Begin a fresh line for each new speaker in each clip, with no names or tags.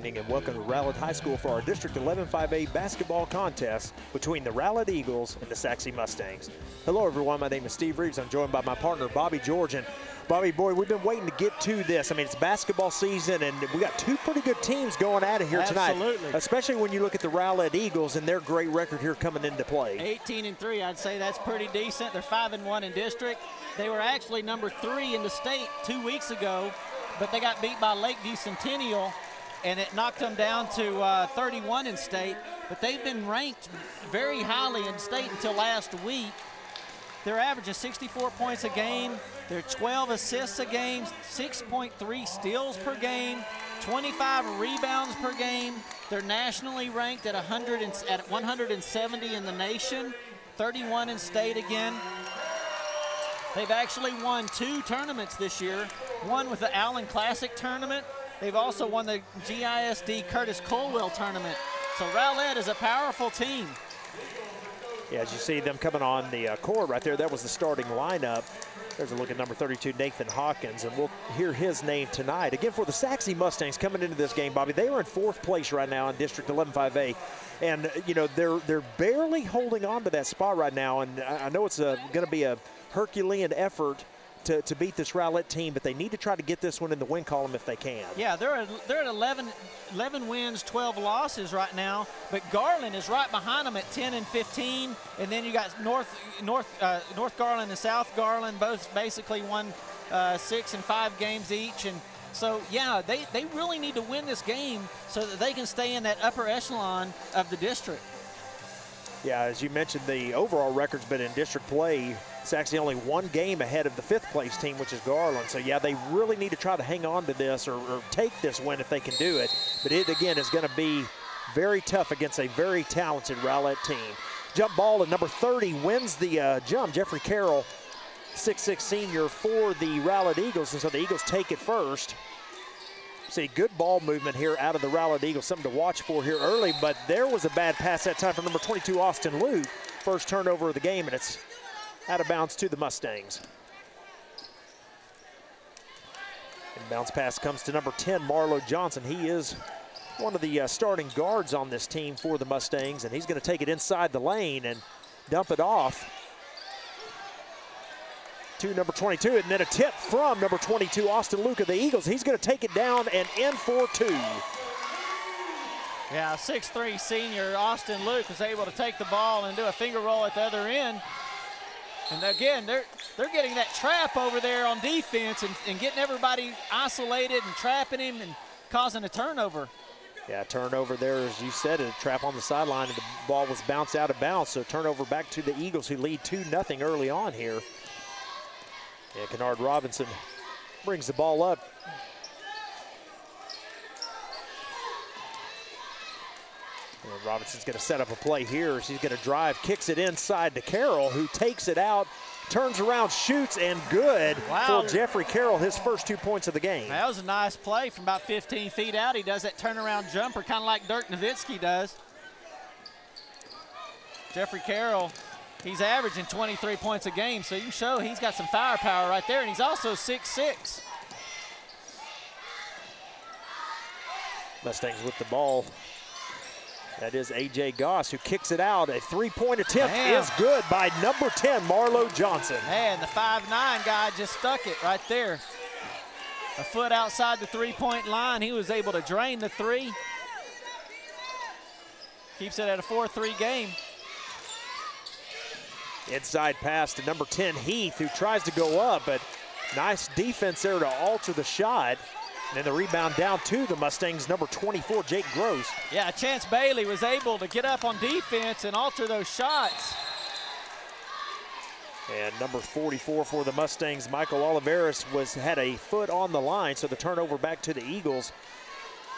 evening and welcome to Rowlett High School for our District 11-5A basketball contest between the Rowlett Eagles and the Sachse Mustangs. Hello everyone, my name is Steve Reeves. I'm joined by my partner Bobby George. And Bobby, boy, we've been waiting to get to this. I mean, it's basketball season and we got two pretty good teams going at it here tonight.
Absolutely.
Especially when you look at the Rowlett Eagles and their great record here coming into play.
18-3, I'd say that's pretty decent. They're 5-1 in district. They were actually number 3 in the state 2 weeks ago, but they got beat by Lakeview Centennial, and it knocked them down to 31 in state. But they've been ranked very highly in state until last week. They're averaging 64 points a game. They're 12 assists a game, 6.3 steals per game, 25 rebounds per game. They're nationally ranked at 170 in the nation, 31 in state again. They've actually won 2 tournaments this year, one with the Allen Classic tournament. They've also won the GISD Curtis Colwell tournament. So Rowlett is a powerful team.
Yeah, as you see them coming on the court right there, that was the starting lineup. There's a look at number 32, Nathan Hawkins, and we'll hear his name tonight. Again, for the Sachse Mustangs coming into this game, Bobby, they are in 4th place right now in District 11-5A. And, you know, they're barely holding on to that spot right now, and I know it's going to be a Herculean effort to beat this Rowlett team, but they need to try to get this one in the win column if they can.
Yeah, they're at 11 wins, 12 losses right now, but Garland is right behind them at 10 and 15, and then you got North Garland and South Garland, both basically won 6 and 5 games each. And so, yeah, they really need to win this game so that they can stay in that upper echelon of the district.
Yeah, as you mentioned, the overall record's been in district play. Sachse only 1 game ahead of the 5th place team, which is Garland. So, yeah, they really need to try to hang on to this or take this win if they can do it. But it, again, is going to be very tough against a very talented Rowlett team. Jump ball at number 30 wins the jump. Jeffrey Carroll, 6'6" senior for the Rowlett Eagles. And so the Eagles take it first. See, good ball movement here out of the Rowlett Eagles. Something to watch for here early, but there was a bad pass that time from number 22, Austin Luke. First turnover of the game, and it's out of bounds to the Mustangs. And bounce pass comes to number 10, Marlo Johnson. He is one of the starting guards on this team for the Mustangs, and he's going to take it inside the lane and dump it off to number 22, and then a tip from number 22, Austin Luke of the Eagles. He's going to take it down and in for 2.
Yeah, 6'3" senior Austin Luke was able to take the ball and do a finger roll at the other end. And again, they're getting that trap over there on defense and getting everybody isolated and trapping him and causing a turnover.
Yeah, turnover there, as you said, a trap on the sideline, and the ball was bounced out of bounds. So turnover back to the Eagles, who lead 2-0 early on here. And Kennard Robinson brings the ball up. And Robinson's going to set up a play here. She's going to drive, kicks it inside to Carroll, who takes it out, turns around, shoots, and good for Jeffrey Carroll, his first 2 points of the game.
That was a nice play from about 15 feet out. He does that turnaround jumper, kind of like Dirk Nowitzki does. Jeffrey Carroll, he's averaging 23 points a game, so you can show he's got some firepower right there, and he's also 6'6".
Mustangs with the ball. That is A.J. Goss, who kicks it out. A 3-point attempt is good by number 10, Marlo Johnson.
Man, the 5'9" guy just stuck it right there. A foot outside the 3-point line. He was able to drain the 3. Keeps it at a 4-3 game.
Inside pass to number 10, Heath, who tries to go up, but nice defense there to alter the shot. And then the rebound down to the Mustangs, number 24, Jake Gross.
Yeah, Chance Bailey was able to get up on defense and alter those shots.
And number 44 for the Mustangs, Michael Oliveris, had a foot on the line, so the turnover back to the Eagles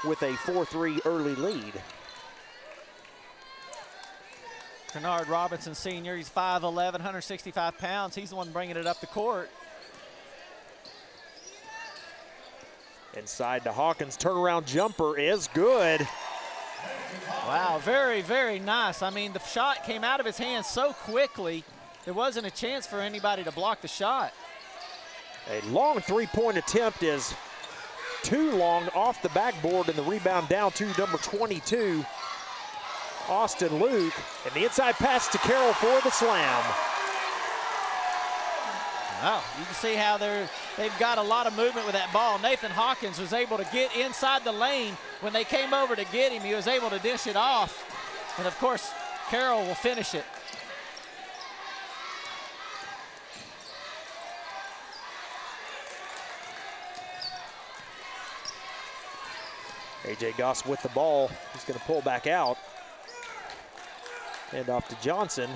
with a 4-3 early lead.
Kennard Robinson Sr., he's 5'11", 165 pounds. He's the one bringing it up the court.
Inside to Hawkins, turnaround jumper is good.
Wow, very, very nice. I mean, the shot came out of his hands so quickly, there wasn't a chance for anybody to block the shot.
A long 3-point attempt is too long off the backboard, and the rebound down to number 22, Austin Luke. And the inside pass to Carroll for the slam.
Wow, you can see how they've got a lot of movement with that ball. Nathan Hawkins was able to get inside the lane. When they came over to get him, he was able to dish it off. And of course, Carroll will finish it.
A.J. Goss with the ball. He's going to pull back out. Hand off to Johnson.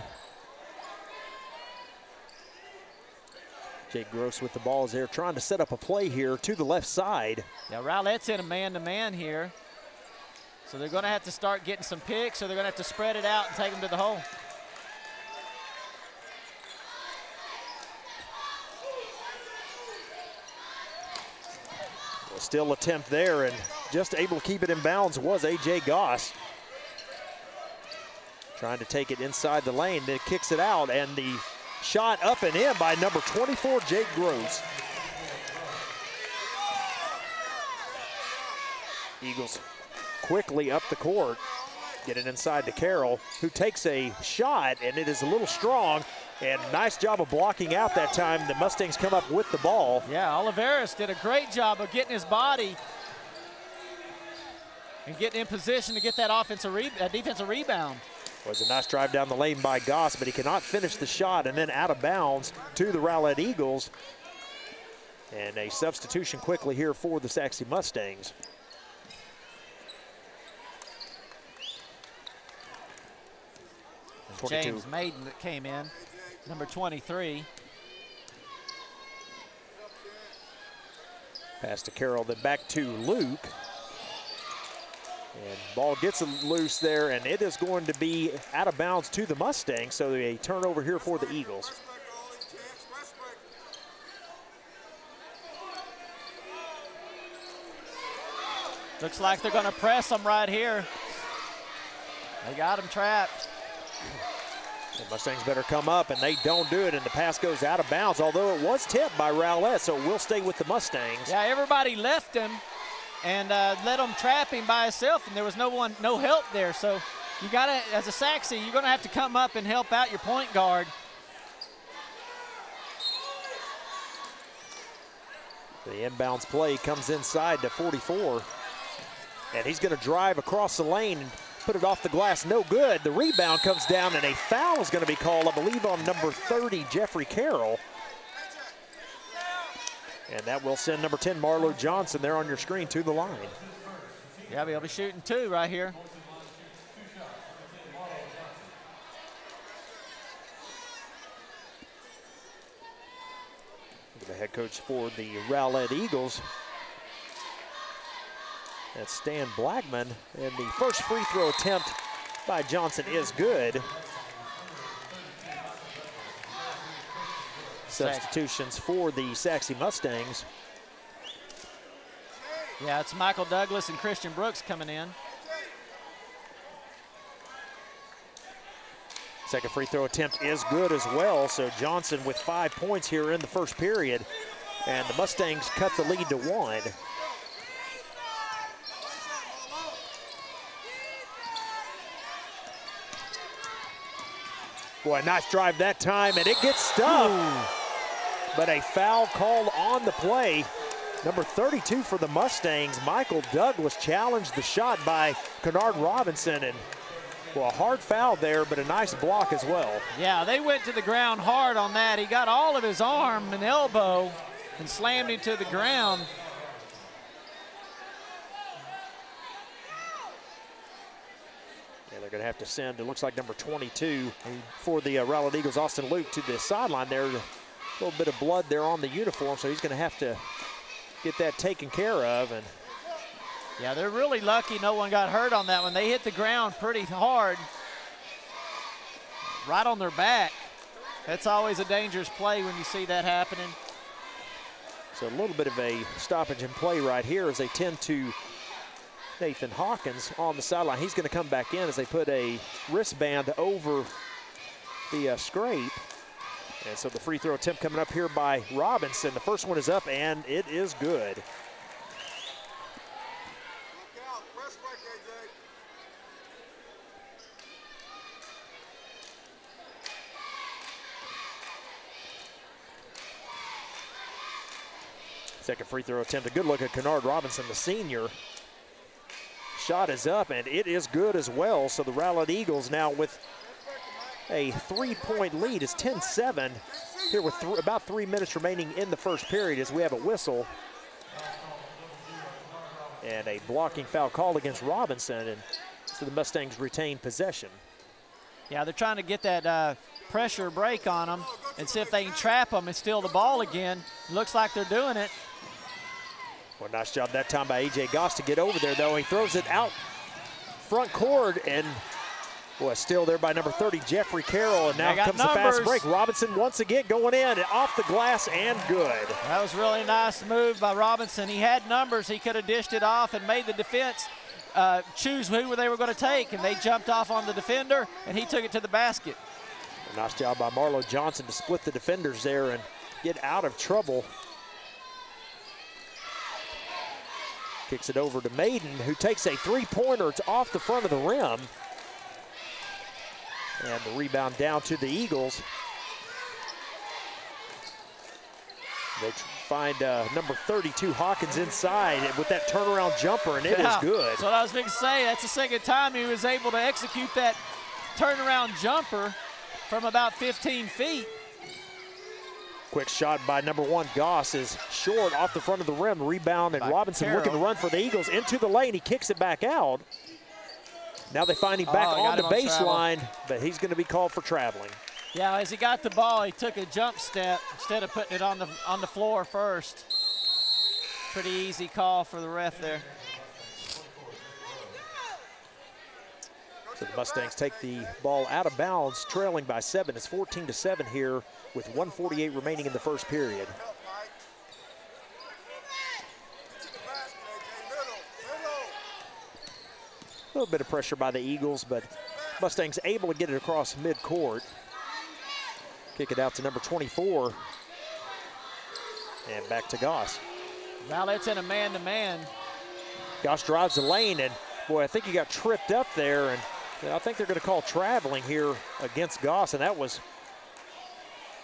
Jake Gross with the ball as they're trying to set up a play here to the left side.
Now Rowlett's in a man-to-man here. So they're going to have to start getting some picks, or they're going to have to spread it out and take them to the hole.
Well, still attempt there, and just able to keep it in bounds was A.J. Goss. Trying to take it inside the lane, then kicks it out, and the shot up and in by number 24, Jake Gross. Eagles quickly up the court, get it inside to Carroll, who takes a shot, and it is a little strong, and nice job of blocking out that time. The Mustangs come up with the ball.
Yeah, Oliveris did a great job of getting his body and getting in position to get that defensive rebound.
Was a nice drive down the lane by Goss, but he cannot finish the shot, and then out of bounds to the Rowlett Eagles. And a substitution quickly here for the Sachse Mustangs.
James Maiden that came in, number 23.
Pass to Carroll, then back to Luke. And ball gets loose there, and it is going to be out of bounds to the Mustangs, so a turnover here for the Eagles.
Looks like they're going to press them right here. They got him trapped.
The Mustangs better come up, and they don't do it, and the pass goes out of bounds, although it was tipped by Rowlett, so it will stay with the Mustangs.
Yeah, everybody left him and let him trap him by himself, and there was no help there. So you got to, as a Sachse, you're going to have to come up and help out your point guard.
The inbounds play comes inside to 44, and he's going to drive across the lane and put it off the glass, no good. The rebound comes down, and a foul is going to be called, I believe, on number 30, Jeffrey Carroll. And that will send number 10, Marlo Johnson, there on your screen to the line.
Yeah, he'll be shooting two right here.
The head coach for the Rowlett Eagles, that's Stan Blackman, and the first free throw attempt by Johnson is good. Substitutions for the Sachse Mustangs.
Yeah, it's Michael Douglas and Christian Brooks coming in.
Second free throw attempt is good as well, so Johnson with 5 points here in the first period, and the Mustangs cut the lead to 1. Boy, nice drive that time, and it gets stuffed. But a foul called on the play. Number 32 for the Mustangs, Michael Douglas, challenged the shot by Kennard Robinson, and well, a hard foul there, but a nice block as well.
Yeah, they went to the ground hard on that. He got all of his arm and elbow and slammed him to the ground.
They're going to have to send, it looks like number 22 for the Rowlett Eagles, Austin Luke, to the sideline there. A little bit of blood there on the uniform, so he's going to have to get that taken care of. And
yeah, they're really lucky no one got hurt on that one. They hit the ground pretty hard, right on their back. That's always a dangerous play when you see that happening.
So a little bit of a stoppage in play right here as they tend to Nathan Hawkins on the sideline. He's going to come back in as they put a wristband over the scrape. And so the free throw attempt coming up here by Robinson. The first one is up, and it is good. Second free throw attempt. A good look at Kennard Robinson, the senior. Shot is up, and it is good as well. So the Rowlett Eagles now with a 3-point lead. It's 10-7 here with about 3 minutes remaining in the first period as we have a whistle. And a blocking foul called against Robinson, and so the Mustangs retain possession.
Yeah, they're trying to get that pressure break on them and see if they can trap them and steal the ball again. Looks like they're doing it.
Well, nice job that time by A.J. Goss to get over there, though. He throws it out front court, and boy, still there by number 30, Jeffrey Carroll, and now comes the fast break. Robinson once again going in, off the glass, and good.
That was really a nice move by Robinson. He had numbers. He could have dished it off and made the defense choose who they were going to take, and they jumped off on the defender, and he took it to the basket.
A nice job by Marlo Johnson to split the defenders there and get out of trouble. Kicks it over to Maiden, who takes a three-pointer. It's off the front of the rim. And the rebound down to the Eagles. They find number 32, Hawkins, inside with that turnaround jumper, and it is good.
That's what I was going to say. That's the second time he was able to execute that turnaround jumper from about 15 feet.
Quick shot by number 1, Goss, is short off the front of the rim. Rebound, and Robinson
Carroll.
looking to run for the Eagles into the lane. He kicks it back out. Now they find him back on the baseline, but he's going to be called for traveling.
Yeah, as he got the ball, he took a jump step instead of putting it on the floor first. Pretty easy call for the ref there.
So the Mustangs take the ball out of bounds, trailing by 7. It's 14-7 here with 1:48 remaining in the first period. A little bit of pressure by the Eagles, but Mustangs able to get it across midcourt. Kick it out to number 24. And back to Goss.
Now that's in a man-to-man.
Goss drives the lane, and boy, I think he got tripped up there, and I think they're going to call traveling here against Goss, and that was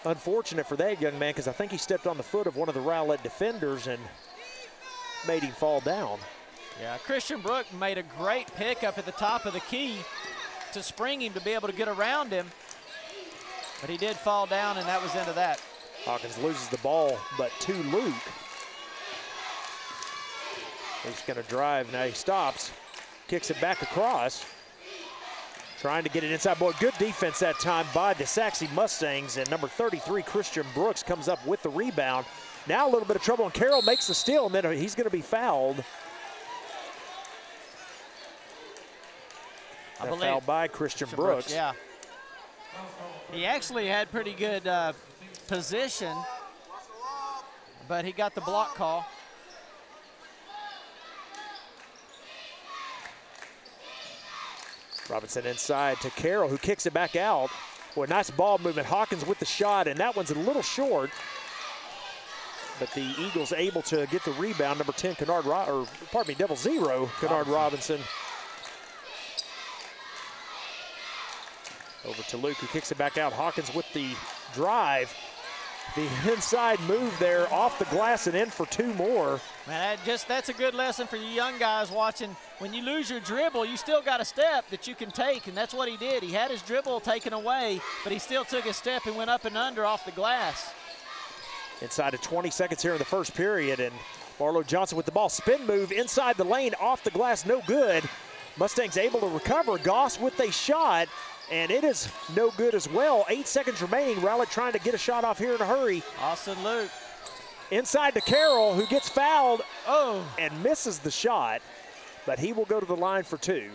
unfortunate for that young man because I think he stepped on the foot of one of the Rowlett defenders and made him fall down.
Yeah, Christian Brook made a great pickup at the top of the key to spring him to be able to get around him, but he did fall down, and that was into that.
Hawkins loses the ball, but to Luke. He's going to drive. Now he stops, kicks it back across, trying to get it inside. Boy, good defense that time by the Sachse Mustangs, and number 33, Christian Brooks, comes up with the rebound. Now a little bit of trouble, and Carroll makes the steal, and then he's going to be fouled. Foul by Christian Brooks.
Yeah. He actually had pretty good position, but he got the block call.
Robinson inside to Carroll, who kicks it back out. Boy, nice ball movement. Hawkins with the shot, and that one's a little short. But the Eagles able to get the rebound. Number 10, double zero, Kennard Robinson. Over to Luke, who kicks it back out. Hawkins with the drive. The inside move there, off the glass and in for 2 more.
Man, that's a good lesson for you young guys watching. When you lose your dribble, you still got a step that you can take, and that's what he did. He had his dribble taken away, but he still took a step and went up and under off the glass.
Inside of 20 seconds here in the first period, and Marlo Johnson with the ball. Spin move inside the lane, off the glass, no good. Mustangs able to recover. Goss with a shot, and it is no good as well. 8 seconds remaining. Rowlett trying to get a shot off here in a hurry.
Austin Luke.
Inside to Carroll, who gets fouled and misses the shot, but he will go to the line for 2.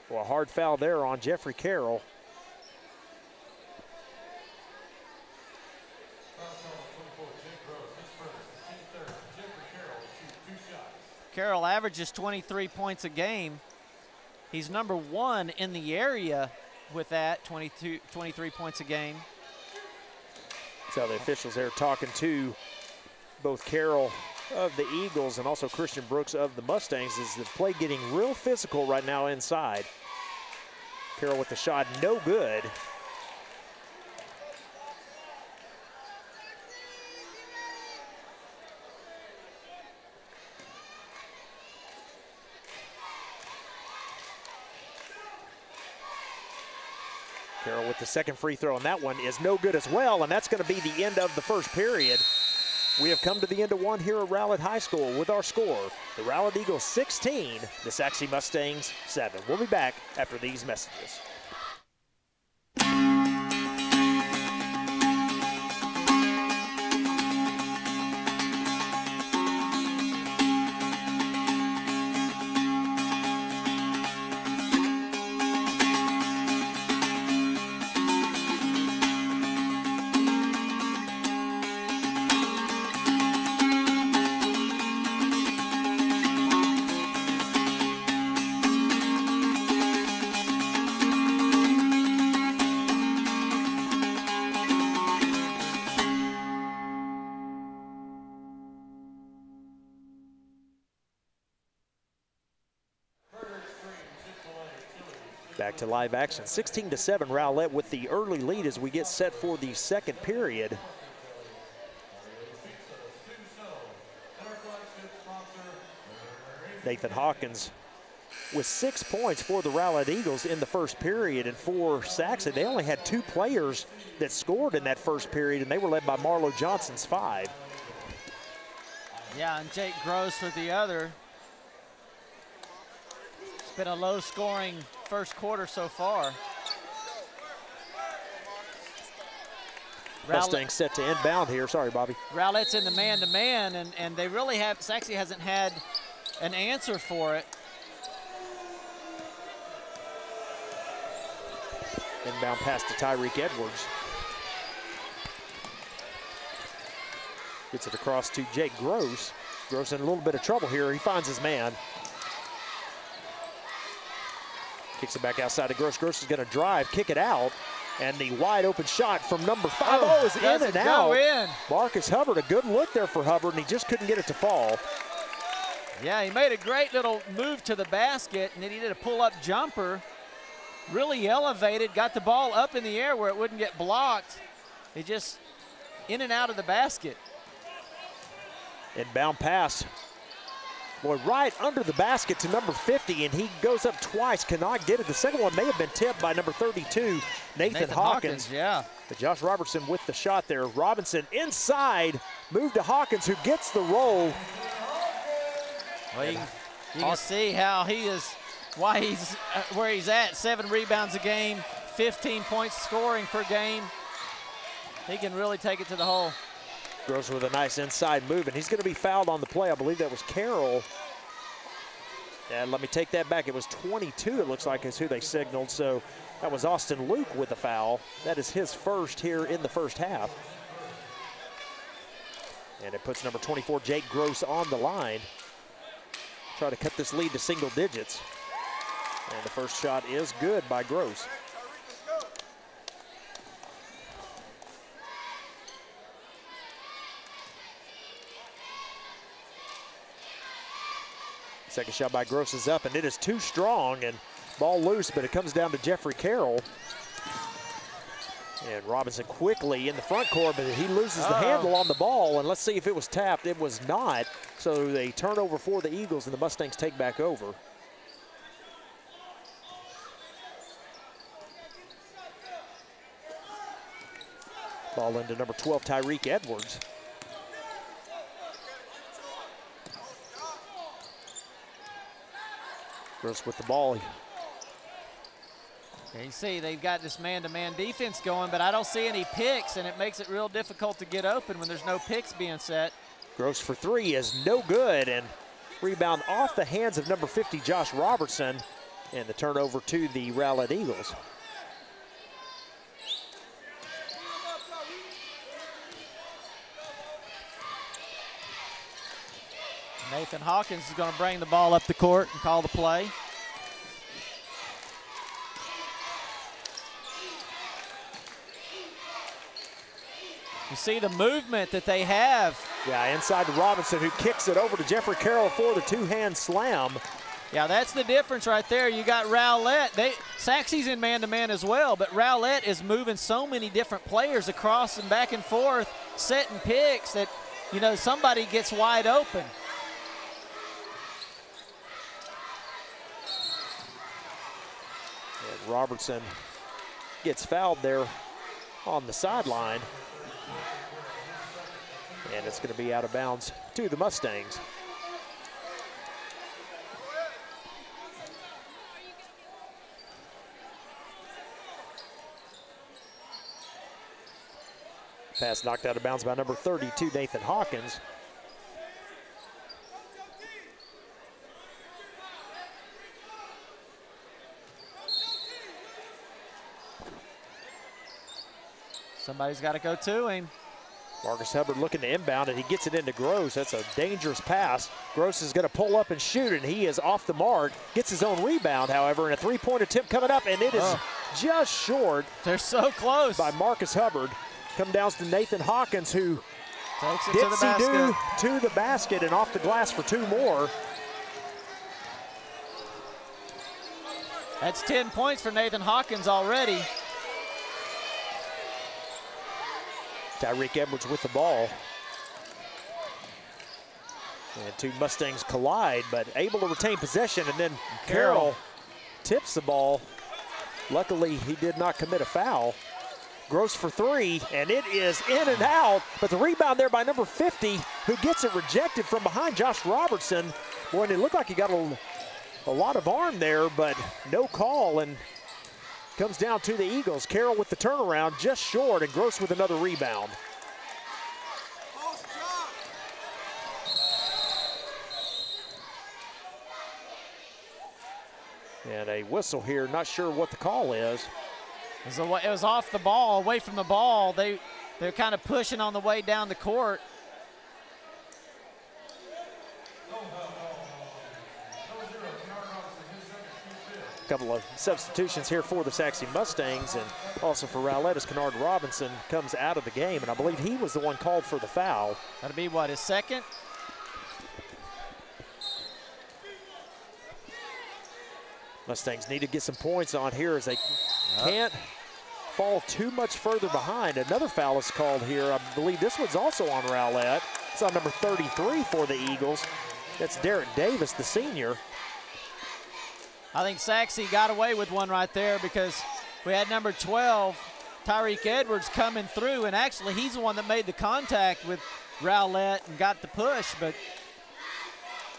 Well, a hard foul there on Jeffrey Carroll.
Carroll averages 23 points a game. He's number 1 in the area with that, 23 points a game.
So the officials there talking to both Carroll of the Eagles and also Christian Brooks of the Mustangs. Is the play getting real physical right now inside. Carroll with the shot, no good. Carroll with the second free throw, and that one is no good as well, and that's going to be the end of the first period. We have come to the end of one here at Rowlett High School with our score. The Rowlett Eagles 16, the Sachse Mustangs 7. We'll be back after these messages. Back to live action, 16-7 Rowlett with the early lead as we get set for the second period. Nathan Hawkins with 6 points for the Rowlett Eagles in the first period, and for Sachse, they only had 2 players that scored in that first period, and they were led by Marlo Johnson's 5.
Yeah, and Jake Gross for the other. It's been a low-scoring first quarter so far.
Mustangs set to inbound here. Sorry, Bobby.
Rowlett's in the man-to-man, and they really have, Sachse hasn't had an answer for it.
Inbound pass to Tyreek Edwards. Gets it across to Jake Gross. Gross in a little bit of trouble here. He finds his man. Kicks it back outside to Gross. Gross is going to drive, kick it out, and the wide open shot from number 5. Oh, is in and out.
In.
Marcus Hubbard, a good look there for Hubbard, and he just couldn't get it to fall.
Yeah, he made a great little move to the basket, and then he did a pull-up jumper. Really elevated, got the ball up in the air where it wouldn't get blocked. He just in and out of the basket.
Inbound pass. Boy, right under the basket to number 50, and he goes up twice, cannot get it. The second one may have been tipped by number 32, Nathan Hawkins.
Yeah.
But Josh Robertson with the shot there. Robinson inside, move to Hawkins, who gets the roll.
Well, you can see how he is, why he's where he's at. 7 rebounds a game, 15 points scoring per game. He can really take it to the hole.
Gross with a nice inside move, and he's going to be fouled on the play. I believe that was Carroll. And let me take that back. It was 22, it looks like, is who they signaled. So that was Austin Luke with a foul. That is his first here in the first half. And it puts number 24, Jake Gross, on the line. Try to cut this lead to single digits. And the first shot is good by Gross. Second shot by Gross is up, and it is too strong, and ball loose, but it comes down to Jeffrey Carroll. And Robinson quickly in the front court, but he loses the handle on the ball, and let's see if it was tapped. It was not, so they turn over for the Eagles, and the Mustangs take back over. Ball into number 12, Tyreek Edwards. Gross with the ball.
You see they've got this man-to-man defense going, but I don't see any picks, and it makes it real difficult to get open when there's no picks being set.
Gross for 3 is no good, and rebound off the hands of number 50, Josh Robertson, and the turnover to the Rowlett Eagles.
Nathan Hawkins is going to bring the ball up the court and call the play. You see the movement that they have.
Yeah, inside to Robinson, who kicks it over to Jeffrey Carroll for the two-hand slam.
Yeah, that's the difference right there. You got Rowlett. Sachse's in man-to-man as well, but Rowlett is moving so many different players across and back and forth, setting picks that, you know, somebody gets wide open.
And Robertson gets fouled there on the sideline. And it's going to be out of bounds to the Mustangs. Pass knocked out of bounds by number 32, Nathan Hawkins.
Somebody's got to go to him.
Marcus Hubbard looking to inbound, and he gets it into Gross. That's a dangerous pass. Gross is going to pull up and shoot, and he is off the mark. Gets his own rebound, however, and a three-point attempt coming up, and it is just short.
They're so close.
By Marcus Hubbard. Come down to Nathan Hawkins, who
takes it to the basket.
To the basket and off the glass for 2 more.
That's 10 points for Nathan Hawkins already.
Tyreek Edwards with the ball. And 2 Mustangs collide, but able to retain possession, and then Carroll tips the ball. Luckily, he did not commit a foul. Gross for 3, and it is in and out, but the rebound there by number 50, who gets it rejected from behind Josh Robertson. Boy, and it looked like he got a lot of arm there, but no call, and comes down to the Eagles. Carroll with the turnaround, just short, and Gross with another rebound. And a whistle here, not sure what the call is.
It was off the ball, away from the ball. They're kind of pushing on the way down the court.
A couple of substitutions here for the Sachse Mustangs, and also for Rowlett as Kennard Robinson comes out of the game, and I believe he was the one called for the foul.
That'll be what, his second?
Mustangs need to get some points on here as they can't fall too much further behind. Another foul is called here. I believe this one's also on Rowlett. It's on number 33 for the Eagles. That's Derek Davis, the senior.
I think Sachse got away with one right there because we had number 12, Tyreek Edwards, coming through, and actually he's the one that made the contact with Rowlett and got the push, but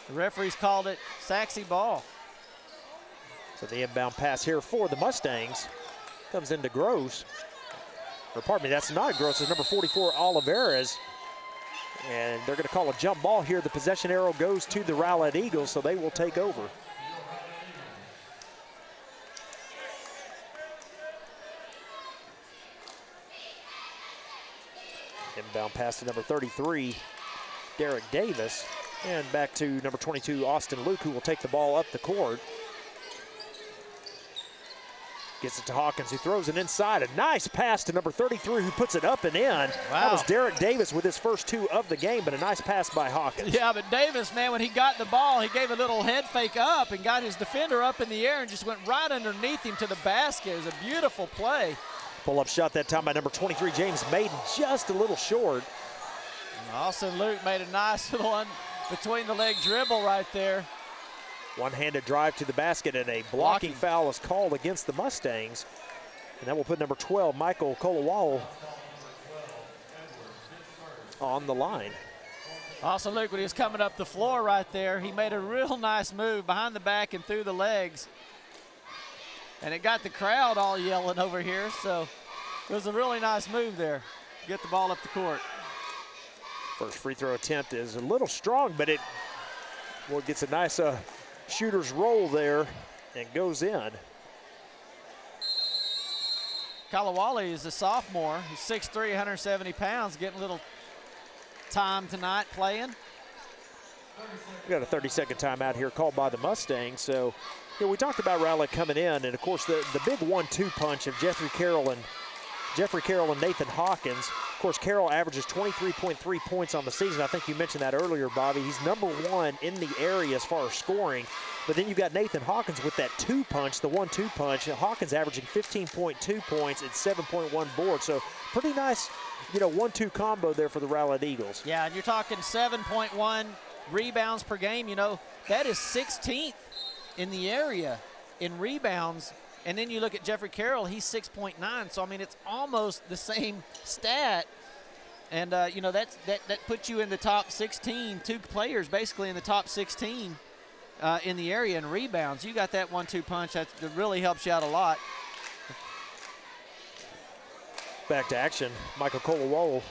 the referees called it Sachse ball.
So the inbound pass here for the Mustangs comes into Gross. Or pardon me, that's not Gross, it's number 44, Olivares. And they're gonna call a jump ball here. The possession arrow goes to the Rowlett Eagles, so they will take over. Inbound pass to number 33, Derek Davis. And back to number 22, Austin Luke, who will take the ball up the court. Gets it to Hawkins, who throws it inside. A nice pass to number 33, who puts it up and in.
Wow.
That was Derek Davis with his first 2 of the game, but a nice pass by Hawkins.
Yeah, but Davis, man, when he got the ball, he gave a little head fake up and got his defender up in the air and just went right underneath him to the basket. It was a beautiful play.
Pull-up shot that time by number 23, James Maiden, just a little short.
And Austin Luke made a nice little between-the-leg dribble right there.
One-handed drive to the basket, and a blocking foul is called against the Mustangs. And that will put number 12, Michael Kolawalo, on the line.
Austin Luke, when he was coming up the floor right there, he made a real nice move behind the back and through the legs. And it got the crowd all yelling over here, so it was a really nice move there. Get the ball up the court.
First free throw attempt is a little strong, but it gets a nice shooter's roll there and goes in.
Kalawale is a sophomore. He's 6'3", 170 pounds, getting a little time tonight playing.
We got a 30-second timeout here called by the Mustangs. So, we talked about Rowlett coming in, and of course the big 1-2 punch of Jeffrey Carroll and Nathan Hawkins. Of course, Carroll averages 23.3 points on the season. I think you mentioned that earlier, Bobby. He's number 1 in the area as far as scoring. But then you've got Nathan Hawkins with that 2 punch, the 1-2 punch. Hawkins averaging 15.2 points and 7.1 boards. So pretty nice, 1-2 combo there for the Rowlett Eagles.
Yeah, and you're talking 7.1 rebounds per game. That is 16th in the area in rebounds And then you look at Jeffrey Carroll, he's 6.9. So, I mean, it's almost the same stat. And, you know, that puts you in the top 16, 2 players basically in the top 16 in the area in rebounds. You got that 1-2 punch. That really helps you out a lot.
Back to action. Michael Colawole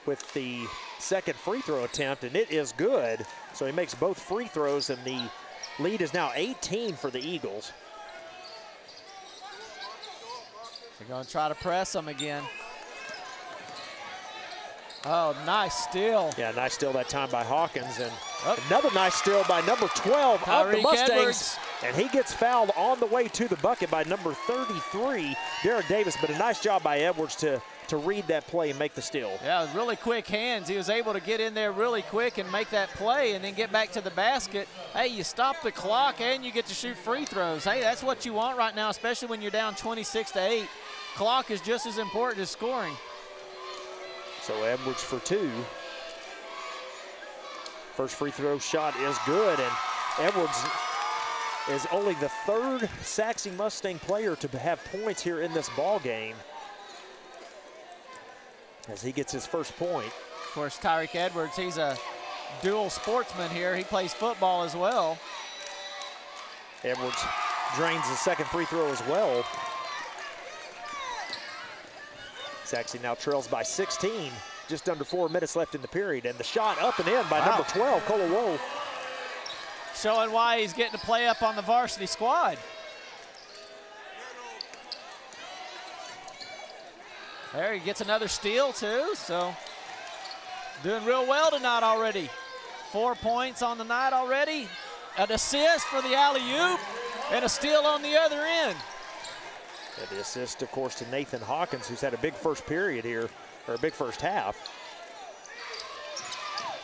with the second free throw attempt, and it is good. So he makes both free throws, and the lead is now 18 for the Eagles.
They're going to try to press them again. Oh, nice steal.
Yeah, nice steal that time by Hawkins, and another nice steal by number 12 of the Mustangs. Edwards. And he gets fouled on the way to the bucket by number 33, Derek Davis. But a nice job by Edwards to read that play and make the steal.
Yeah, really quick hands. He was able to get in there really quick and make that play and then get back to the basket. Hey, you stop the clock and you get to shoot free throws. Hey, that's what you want right now, especially when you're down 26-8. Clock is just as important as scoring.
So Edwards for 2. First free throw shot is good, and Edwards is only the 3rd Sachse Mustang player to have points here in this ball game as he gets his first point.
Of course, Tyreek Edwards, he's a dual sportsman here. He plays football as well.
Edwards drains the second free throw as well. Sachse now trails by 16, just under 4 minutes left in the period, and the shot up and in by number 12, Colawole.
Showing why he's getting to play up on the varsity squad. There, he gets another steal too, so doing real well tonight already. 4 points on the night already, an assist for the alley-oop, and a steal on the other end.
Yeah, the assist, of course, to Nathan Hawkins, who's had a big first period here, or a big first half.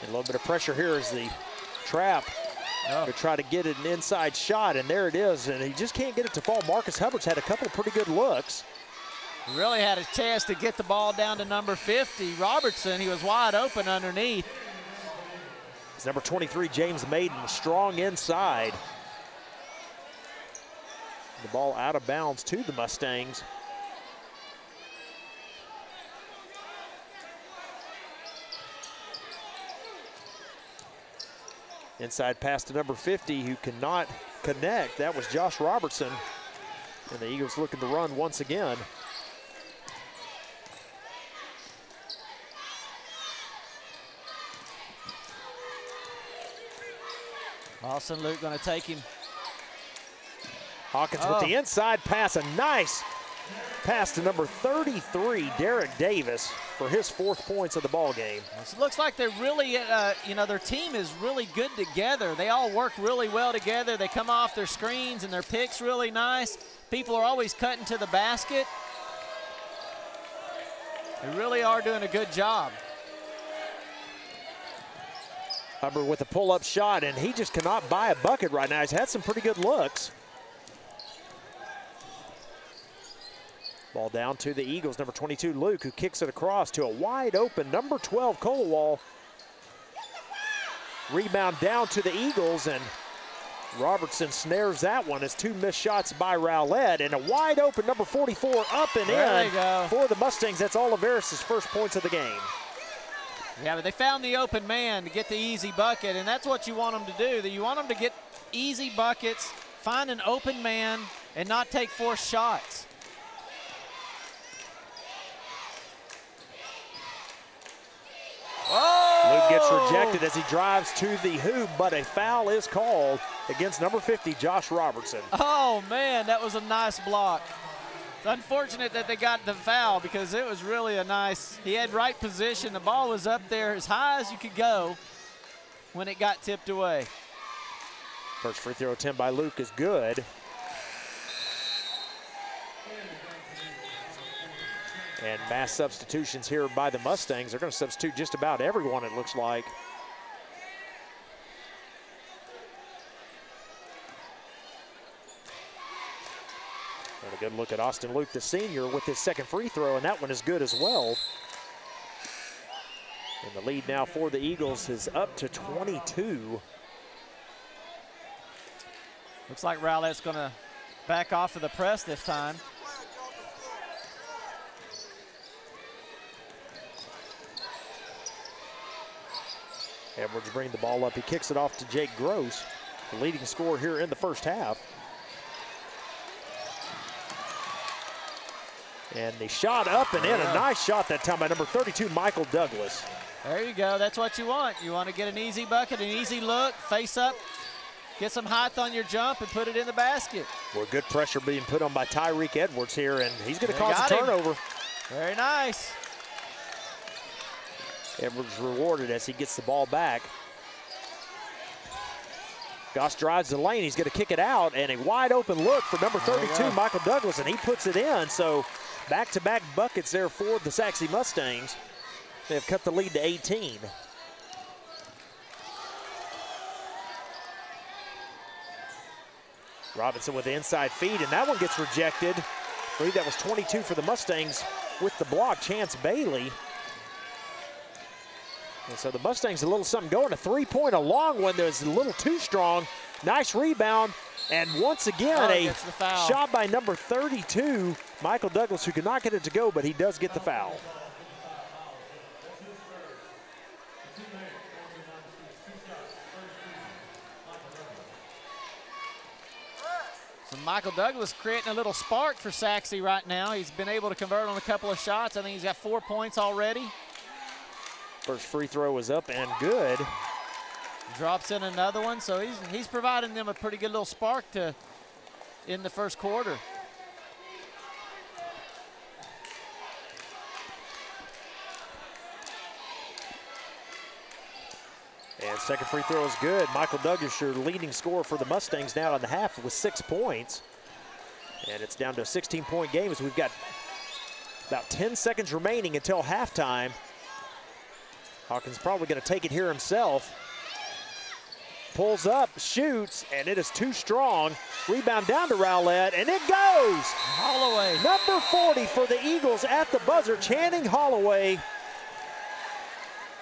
And a little bit of pressure here as the trap to try to get an inside shot, and there it is, and he just can't get it to fall. Marcus Hubbard's had a couple of pretty good looks.
Really had a chance to get the ball down to number 50, Robertson. He was wide open underneath.
It's number 23, James Maiden, strong inside. The ball out of bounds to the Mustangs. Inside pass to number 50, who cannot connect. That was Josh Robertson. And the Eagles looking to run once again.
Austin Luke going to take him.
Hawkins with the inside pass, a nice pass to number 33, Derek Davis, for his 4th points of the ball game.
It looks like they're really, you know, their team is really good together. They all work really well together. They come off their screens and their picks really nice. People are always cutting to the basket. They really are doing a good job.
Hubbard with a pull-up shot, and he just cannot buy a bucket right now. He's had some pretty good looks. Ball down to the Eagles, number 22, Luke, who kicks it across to a wide open number 12, Colawole. Rebound down to the Eagles, and Robertson snares that one as 2 missed shots by Rowlett, and a wide open number 44 up and in for the Mustangs. That's all of Varis's first points of the game.
Yeah, but they found the open man to get the easy bucket, and that's what you want them to do. You want them to get easy buckets, find an open man, and not take forced shots.
Oh! Luke gets rejected as he drives to the hoop, but a foul is called against number 50, Josh Robertson.
Oh, man, that was a nice block. It's unfortunate that they got the foul because it was really a nice, he had right position. The ball was up there as high as you could go when it got tipped away.
First free throw attempt by Luke is good. And mass substitutions here by the Mustangs. They're going to substitute just about everyone, it looks like. And a good look at Austin Luke, the senior, with his second free throw, and that one is good as well. And the lead now for the Eagles is up to 22.
Looks like Rowlett's going to back off of the press this time.
Edwards bringing the ball up. He kicks it off to Jake Gross, the leading scorer here in the first half. And the shot up and in. A nice shot that time by number 32, Michael Douglas.
There you go. That's what you want. You want to get an easy bucket, an easy look, face up, get some height on your jump, and put it in the basket.
Well, good pressure being put on by Tyreek Edwards here, and he's going to cause a turnover.
Very nice.
Edwards rewarded as he gets the ball back. Goss drives the lane. He's going to kick it out, and a wide open look for number 32, Michael Douglas, and he puts it in. So back-to-back buckets there for the Sachse Mustangs. They have cut the lead to 18. Robinson with the inside feed, and that one gets rejected. I believe that was 22 for the Mustangs with the block, Chance Bailey. And so the Mustangs a little something going. A three-point, a long one that was a little too strong. Nice rebound, and once again a shot by number 32, Michael Douglas, who could not get it to go, but he does get the foul.
So Michael Douglas creating a little spark for Sachse right now. He's been able to convert on a couple of shots. I think he's got 4 points already.
First free throw is up and good.
Drops in another one, so he's providing them a pretty good little spark in the first quarter.
And second free throw is good. Michael Douglas, your leading scorer for the Mustangs now in the half with 6 points. And it's down to a 16-point game as we've got about 10 seconds remaining until halftime. Hawkins probably going to take it here himself. Pulls up, shoots, and it is too strong. Rebound down to Rowlett, and it goes!
Holloway.
Number 40 for the Eagles at the buzzer, Channing Holloway.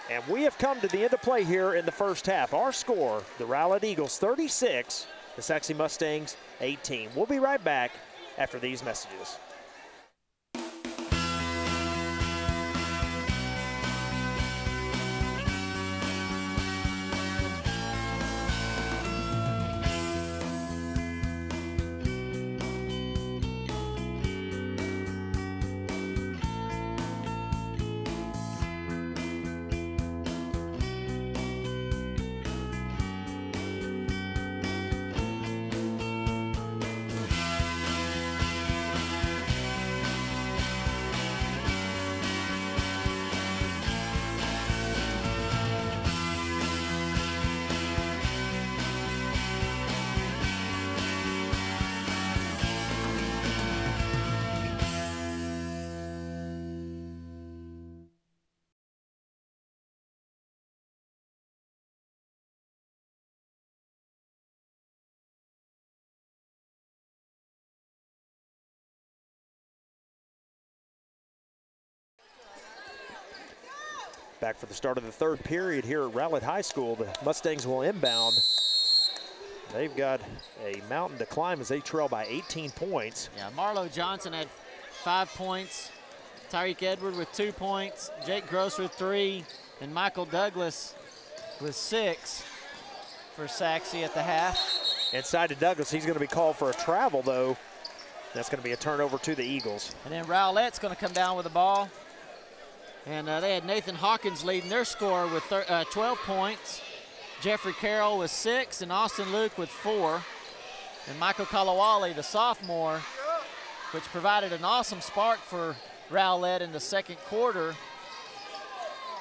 And we have come to the end of play here in the first half. Our score, the Rowlett Eagles 36, the Sachse Mustangs 18. We'll be right back after these messages. Back for the start of the third period here at Rowlett High School. The Mustangs will inbound. They've got a mountain to climb as they trail by 18 points.
Yeah, Marlo Johnson had 5 points. Tyreek Edward with 2 points. Jake Gross with 3. And Michael Douglas with 6 for Sachse at the half.
Inside to Douglas, he's going to be called for a travel though. That's going to be a turnover to the Eagles.
And then Rowlett's going to come down with the ball. And they had Nathan Hawkins leading their score with 12 points. Jeffrey Carroll with 6 and Austin Luke with 4. And Michael Kalawali, the sophomore, which provided an awesome spark for Rowlett in the second quarter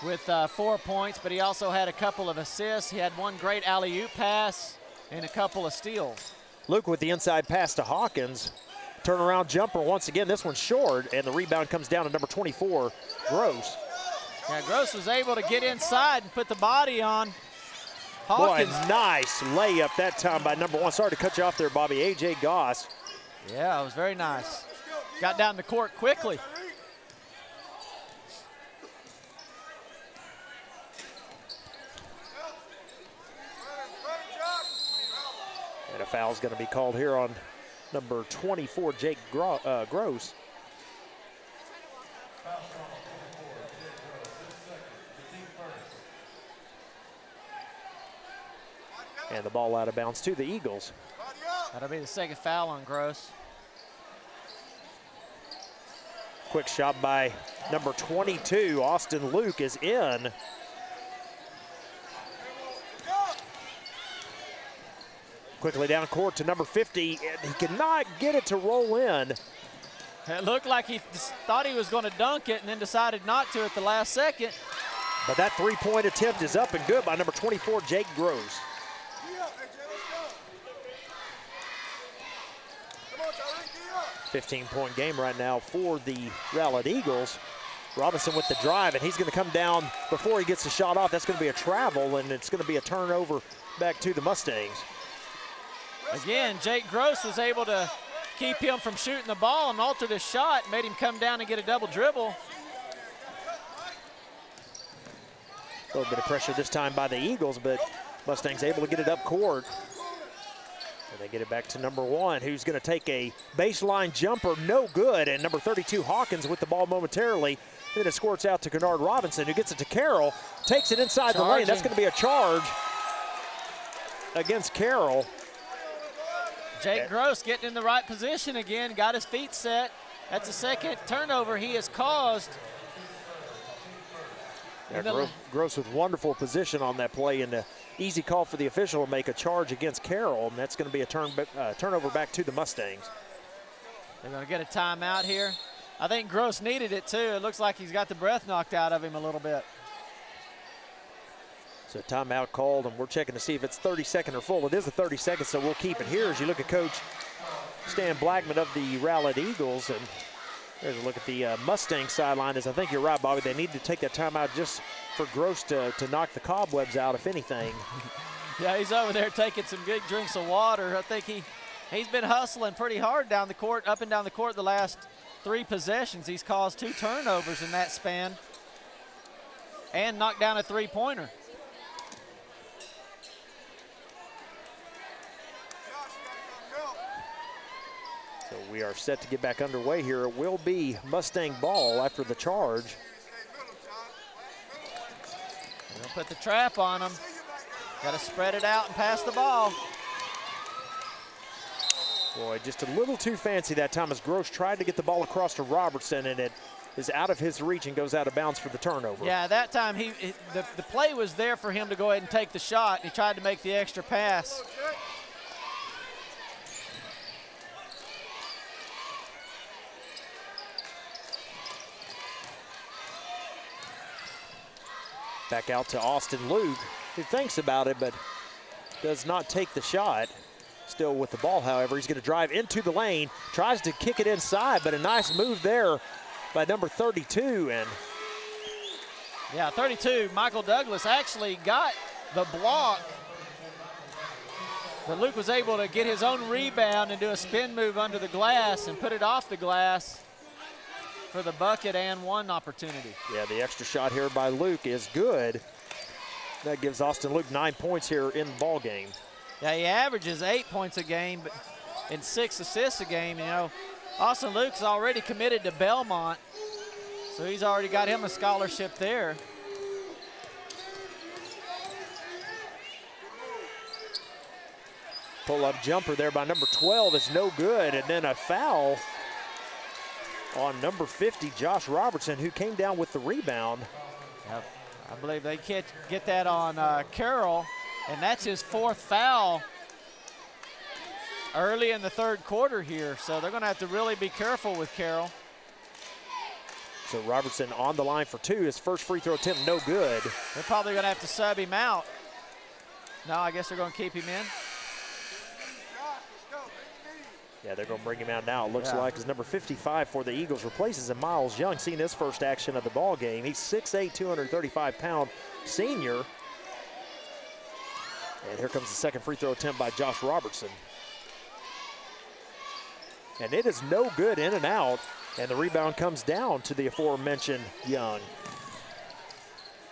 with 4 points, but he also had a couple of assists. He had one great alley-oop pass and a couple of steals.
Luke with the inside pass to Hawkins. Turnaround jumper once again. This one's short, and the rebound comes down to number 24, Gross.
Yeah, Gross was able to get inside and put the body on Hawkins.
Boy, nice layup that time by number 1. Sorry to cut you off there, Bobby. A.J. Goss.
Yeah, it was very nice. Got down the court quickly.
And a foul's going to be called here on number 24, Jake Gross. And the ball out of bounds to the Eagles.
That'll be the second foul on Gross.
Quick shot by number 22, Austin Luke, is in. Quickly down court to number 50, and he cannot get it to roll in.
It looked like he thought he was going to dunk it and then decided not to at the last second.
But that three-point attempt is up and good by number 24, Jake Gross. 15-point game right now for the Rowlett Eagles. Robinson with the drive, and he's going to come down before he gets the shot off. That's going to be a travel, and it's going to be a turnover back to the Mustangs.
Again, Jake Gross was able to keep him from shooting the ball and altered his shot, made him come down and get a double dribble.
A little bit of pressure this time by the Eagles, but Mustangs able to get it up court. And they get it back to number 1, who's going to take a baseline jumper, no good. And number 32, Hawkins, with the ball momentarily. Then it squirts out to Kennard Robinson, who gets it to Carroll, takes it inside the lane. That's going to be a charge against Carroll.
Jake Gross getting in the right position again, got his feet set. That's the second turnover he has caused.
Yeah, Gross with wonderful position on that play, and the easy call for the official to make a charge against Carroll, and that's going to be a turnover back to the Mustangs.
They're going to get a timeout here. I think Gross needed it too. It looks like he's got the breath knocked out of him a little bit.
So timeout called, and we're checking to see if it's 30-second or full. It is a 30-second, so we'll keep it here as you look at Coach Stan Blackman of the Rowlett Eagles. And there's a look at the Mustang sideline. As I think you're right, Bobby, they need to take that timeout just for Gross to knock the cobwebs out, if anything.
Yeah, he's over there taking some good drinks of water. I think he's been hustling pretty hard down the court, up and down the court the last 3 possessions. He's caused 2 turnovers in that span and knocked down a 3-pointer.
So we are set to get back underway here. It will be Mustang ball after the charge.
They'll put the trap on them. Got to spread it out and pass the ball.
Boy, just a little too fancy that time as Gross tried to get the ball across to Robertson, and it is out of his reach and goes out of bounds for the turnover.
Yeah, that time the play was there for him to go ahead and take the shot. He tried to make the extra pass.
Back out to Austin Luke, who thinks about it but does not take the shot. Still with the ball, however. He's going to drive into the lane, tries to kick it inside, but a nice move there by number 32. And
yeah, 32, Michael Douglas actually got the block, but Luke was able to get his own rebound and do a spin move under the glass and put it off the glass for the bucket and 1 opportunity.
Yeah, the extra shot here by Luke is good. That gives Austin Luke 9 points here in the ball game.
Yeah, he averages 8 points a game but and 6 assists a game. You know, Austin Luke's already committed to Belmont, so he's already got him a scholarship there.
Pull-up jumper there by number 12 is no good, and then a foul on number 50, Josh Robertson, who came down with the rebound.
Yep. I believe they get that on Carroll, and that's his 4th foul early in the 3rd quarter here. So they're going to have to really be careful with Carroll.
So Robertson on the line for 2. His first free throw attempt, no good.
They're probably going to have to sub him out. No, I guess they're going to keep him in.
Yeah, they're going to bring him out now, it looks like, as number 55 for the Eagles replaces a Miles Young, seeing his first action of the ball game. He's 6'8", 235-pound senior. And here comes the second free throw attempt by Josh Robertson. And it is no good, in and out, and the rebound comes down to the aforementioned Young.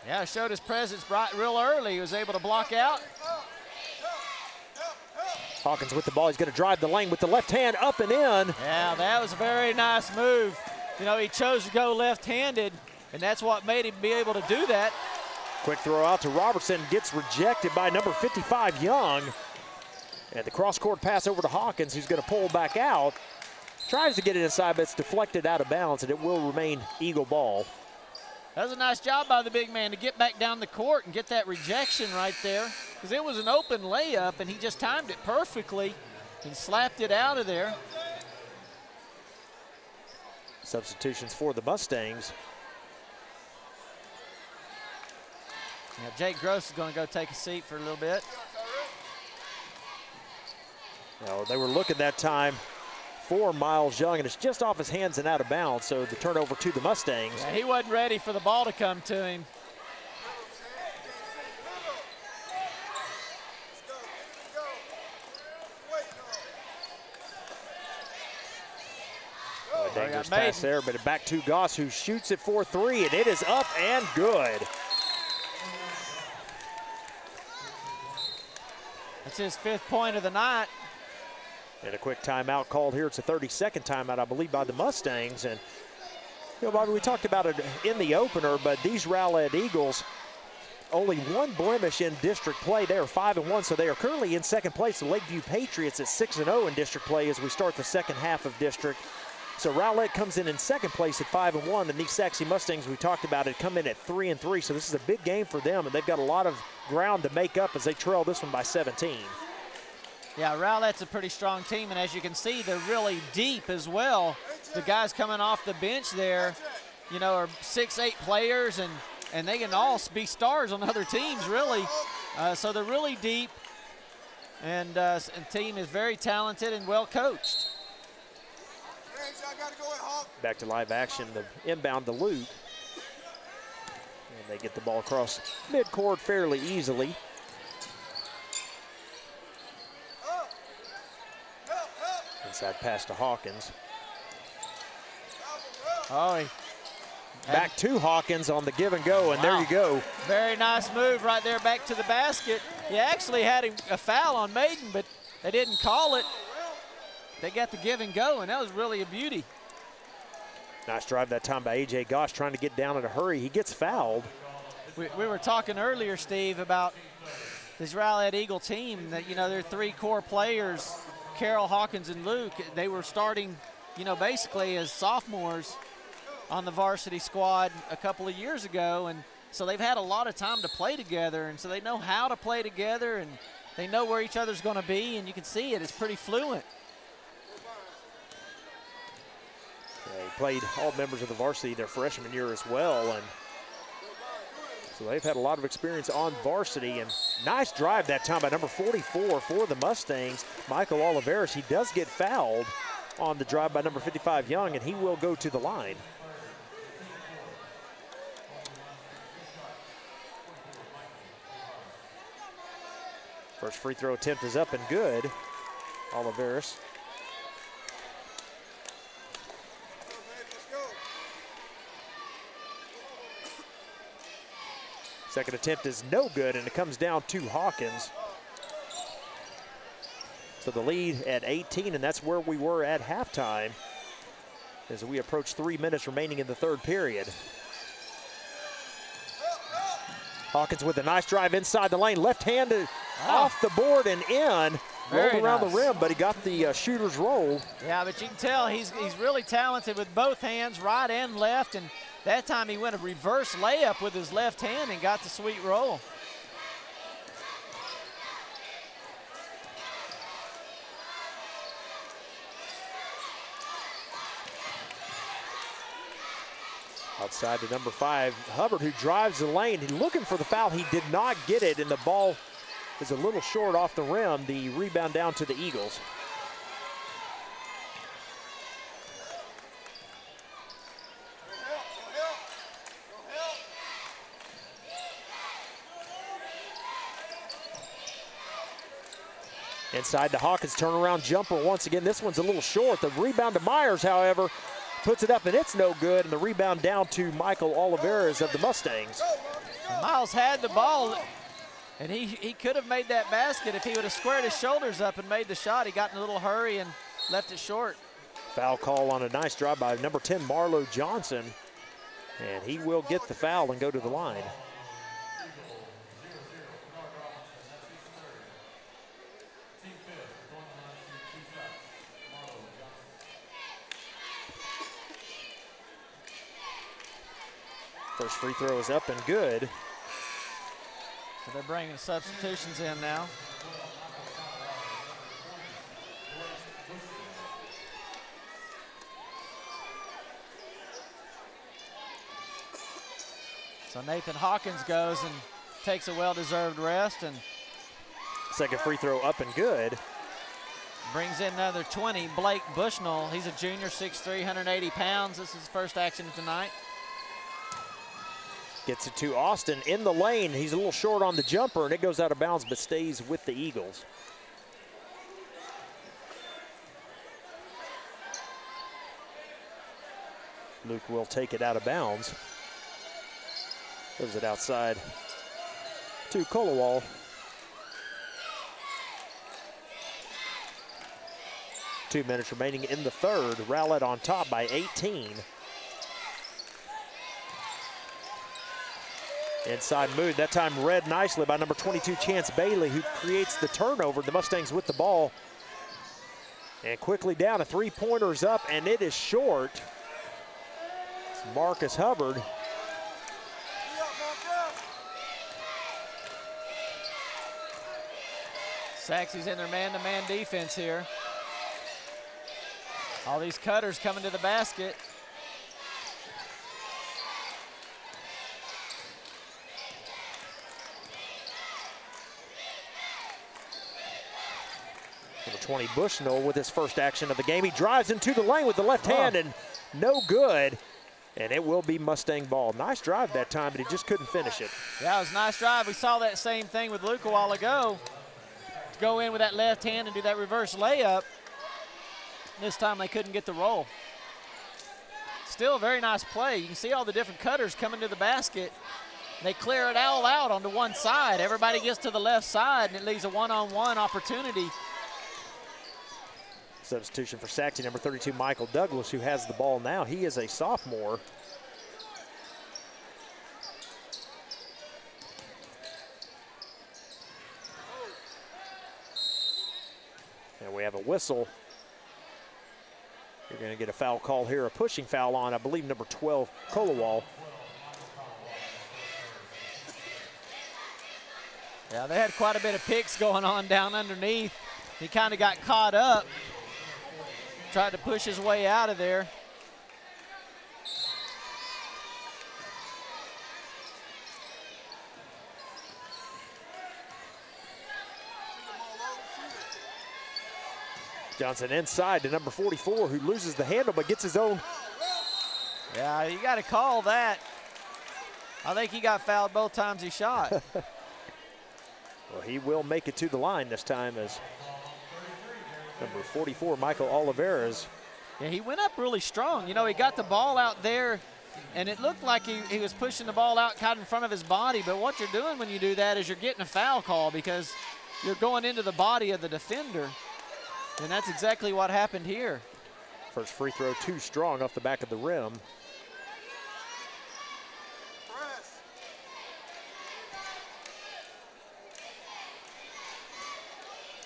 Yeah, showed his presence real early. He was able to block out.
Hawkins with the ball. He's going to drive the lane with the left hand up and in.
Yeah, that was a very nice move. You know, he chose to go left-handed, and that's what made him be able to do that.
Quick throw out to Robertson, gets rejected by number 55, Young. And the cross-court pass over to Hawkins, who's going to pull back out. Tries to get it inside, but it's deflected out of bounds, and it will remain Eagle ball.
That was a nice job by the big man to get back down the court and get that rejection right there, because it was an open layup, and he just timed it perfectly and slapped it out of there.
Substitutions for the Mustangs.
Now Jake Gross is going to go take a seat for a little bit.
Well, they were looking that time for Miles Young, and it's just off his hands and out of bounds, so the turnover to the Mustangs.
Yeah, he wasn't ready for the ball to come to him.
Dangerous pass there, but back to Goss, who shoots it for three, and it is up and good.
That's his 5th point of the night.
And a quick timeout called here. It's a 30-second timeout, I believe, by the Mustangs. And, you know, Bobby, we talked about it in the opener, but these Rowlett Eagles, only one blemish in district play. They are 5-1, so they are currently in second place. The Lakeview Patriots at 6-0 in district play as we start the second half of district. So Rowlett comes in second place at 5-1, and these Sachse Mustangs, we talked about it, come in at 3-3. So this is a big game for them, and they've got a lot of ground to make up as they trail this one by 17.
Yeah, Rowlett's a pretty strong team, and as you can see, they're really deep as well. The guys coming off the bench there, you know, are 6'8" players, and they can all be stars on other teams, really. So they're really deep, and the team is very talented and well coached.
Back to live action, the inbound to Luke. And they get the ball across midcourt fairly easily. Inside pass to Hawkins.
Oh,
back to Hawkins on the give and go, and there you go.
Very nice move right there back to the basket. He actually had a foul on Maiden, but they didn't call it. They got the give and go, and that was really a beauty.
Nice drive that time by A.J. Gosh, trying to get down in a hurry. He gets fouled.
We were talking earlier, Steve, about this Rowlett Eagle team that, you know, their 3 core players, Carroll, Hawkins, and Luke, they were starting, you know, basically as sophomores on the varsity squad a couple of years ago, and so they've had a lot of time to play together, and so they know how to play together, and they know where each other's going to be, and you can see it. It's pretty fluent.
They played all members of the varsity their freshman year as well, and so they've had a lot of experience on varsity. And nice drive that time by number 44 for the Mustangs, Michael Oliveris. He does get fouled on the drive by number 55, Young, and he will go to the line. First free throw attempt is up and good. Oliveris. Second attempt is no good, and it comes down to Hawkins. So the lead at 18, and that's where we were at halftime as we approach 3 minutes remaining in the third period. Hawkins with a nice drive inside the lane, left-handed off the board and in. Rolled around the rim, but he got the shooter's roll.
Yeah, but you can tell he's really talented with both hands, right and left, and that time he went a reverse layup with his left hand and got the sweet roll.
Outside to number 5, Hubbard, who drives the lane. He's looking for the foul. He did not get it, and the ball is a little short off the rim. The rebound down to the Eagles. Inside to Hawkins, turnaround jumper once again. This one's a little short. The rebound to Myers, however, puts it up, and it's no good. And the rebound down to Michael Oliveris of the Mustangs.
Miles had the ball, And he could have made that basket if he would have squared his shoulders up and made the shot. He got in a little hurry and left it short.
Foul call on a nice drive by number 10, Marlo Johnson. And he will get the foul and go to the line. First free throw is up and good.
So they're bringing substitutions in now. So Nathan Hawkins goes and takes a well-deserved rest, and
second free throw up and good.
Brings in another 20, Blake Bushnell. He's a junior, 6'3", 180 pounds. This is his first action of tonight.
Gets it to Austin in the lane. He's a little short on the jumper, and it goes out of bounds, but stays with the Eagles. Luke will take it out of bounds. Goes it outside to Kolowal. Two minutes remaining in the third. Rowlett on top by 18. Inside move, that time read nicely by number 22, Chance Bailey, who creates the turnover. The Mustangs with the ball. And quickly down, a three-pointer's up, and it is short. It's Marcus Hubbard.
Sachse's in their man-to-man defense here. All these cutters coming to the basket.
Number 20, Bushnell with his first action of the game. He drives into the lane with the left hand and no good. And it will be Mustang ball. Nice drive that time, but he just couldn't finish it.
Yeah, it was a nice drive. We saw that same thing with Luke a while ago. To go in with that left hand and do that reverse layup. This time they couldn't get the roll. Still a very nice play. You can see all the different cutters coming to the basket. They clear it all out onto one side. Everybody gets to the left side, and it leaves a one-on-one opportunity.
Substitution for Sachse, number 32, Michael Douglas, who has the ball now. He is a sophomore. And we have a whistle. You're going to get a foul call here, a pushing foul on, I believe, number 12, Kolowal.
Yeah, they had quite a bit of picks going on down underneath. He kind of got caught up, tried to push his way out of there.
Johnson inside to number 44, who loses the handle but gets his own.
Yeah, you got to call that. I think he got fouled both times he shot.
Well, he will make it to the line this time as number 44, Michael Oliveras.
Yeah, he went up really strong. You know, he got the ball out there, and it looked like he was pushing the ball out kind of in front of his body. But what you're doing when you do that is you're getting a foul call because you're going into the body of the defender. And that's exactly what happened here.
First free throw too strong off the back of the rim.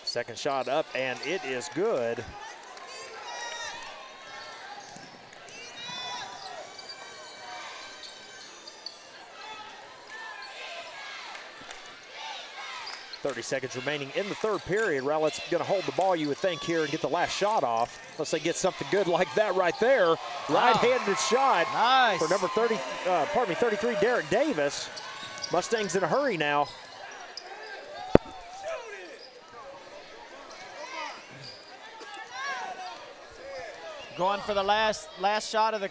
Second shot up, and it is good. .30 seconds remaining in the third period. Rowlett's going to hold the ball, you would think, here and get the last shot off. Unless they get something good like that right there. Right-handed shot
nice
for number 33, Derek Davis. Mustangs in a hurry now.
Going for the last shot of the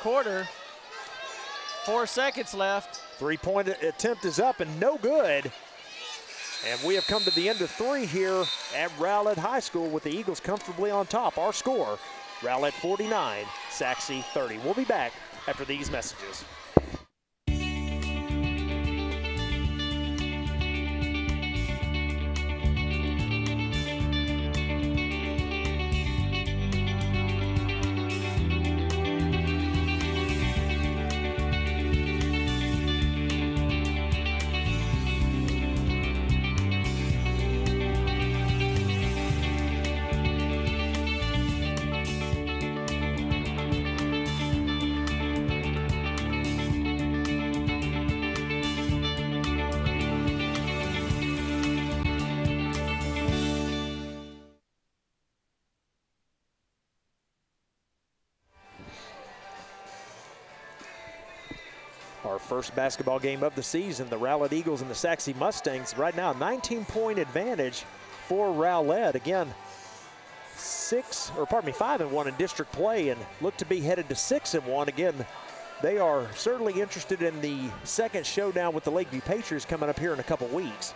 quarter. 4 seconds left.
Three-point attempt is up and no good. And we have come to the end of three here at Rowlett High School with the Eagles comfortably on top. Our score, Rowlett 49, Sachse 30. We'll be back after these messages. Our first basketball game of the season, the Rowlett Eagles and the Sachse Mustangs. Right now, 19-point advantage for Rowlett. Again, 5-1 in district play and look to be headed to 6-1. Again, they are certainly interested in the second showdown with the Lakeview Patriots coming up here in a couple weeks.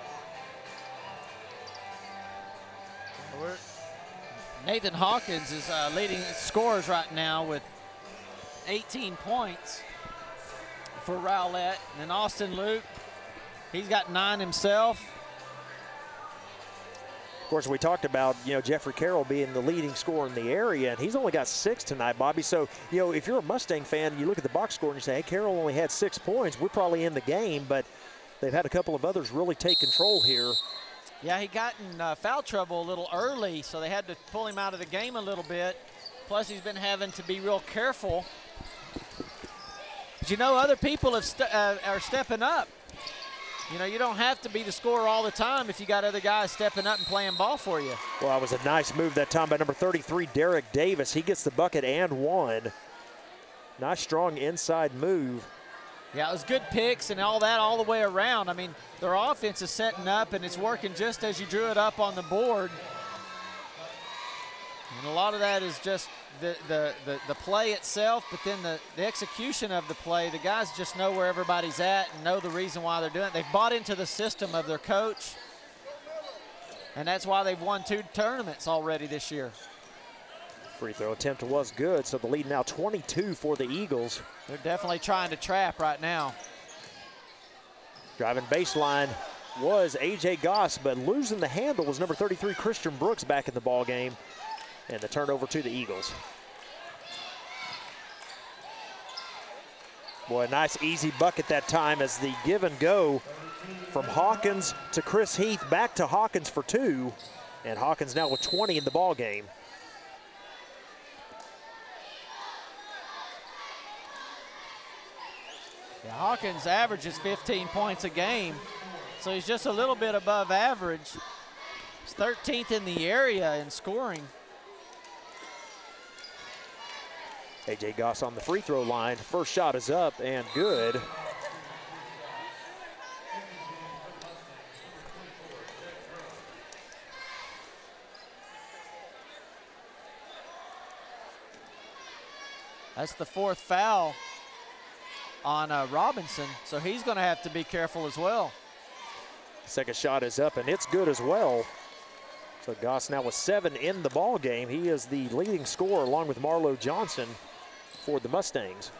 Nathan Hawkins is leading scorers right now with 18 points for Rowlett. And then Austin Luke, he's got 9 himself.
Of course, we talked about, Jeffrey Carroll being the leading scorer in the area, and he's only got 6 tonight, Bobby. So, if you're a Mustang fan, you look at the box score and you say, hey, Carroll only had 6 points. We're probably in the game, but they've had a couple of others really take control here.
Yeah, he got in foul trouble a little early, so they had to pull him out of the game a little bit. Plus, he's been having to be real careful. But other people are stepping up. You don't have to be the scorer all the time if you got other guys stepping up and playing ball for you.
Well, it was a nice move that time by number 33, Derek Davis. He gets the bucket and one. Nice, strong inside move.
Yeah, it was good picks and all that all the way around. I mean, their offense is setting up, and it's working just as you drew it up on the board. And a lot of that is just the play itself, but then the execution of the play. The guys just know where everybody's at and know the reason why they're doing it. They've bought into the system of their coach, and that's why they've won 2 tournaments already this year.
Free throw attempt was good, so the lead now 22 for the Eagles.
They're definitely trying to trap right now.
Driving baseline was A.J. Goss, but losing the handle was number 33, Christian Brooks, back in the ball game. And the turnover to the Eagles. Boy, a nice easy bucket that time as the give and go from Hawkins to Chris Heath, back to Hawkins for 2. And Hawkins now with 20 in the ball game.
Yeah, Hawkins averages 15 points a game, so he's just a little bit above average. He's 13th in the area in scoring.
A.J. Goss on the free throw line. First shot is up and good.
That's the 4th foul on Robinson, so he's going to have to be careful as well.
Second shot is up and it's good as well. So Goss now with 7 in the ball game. He is the leading scorer along with Marlo Johnson for the Mustangs.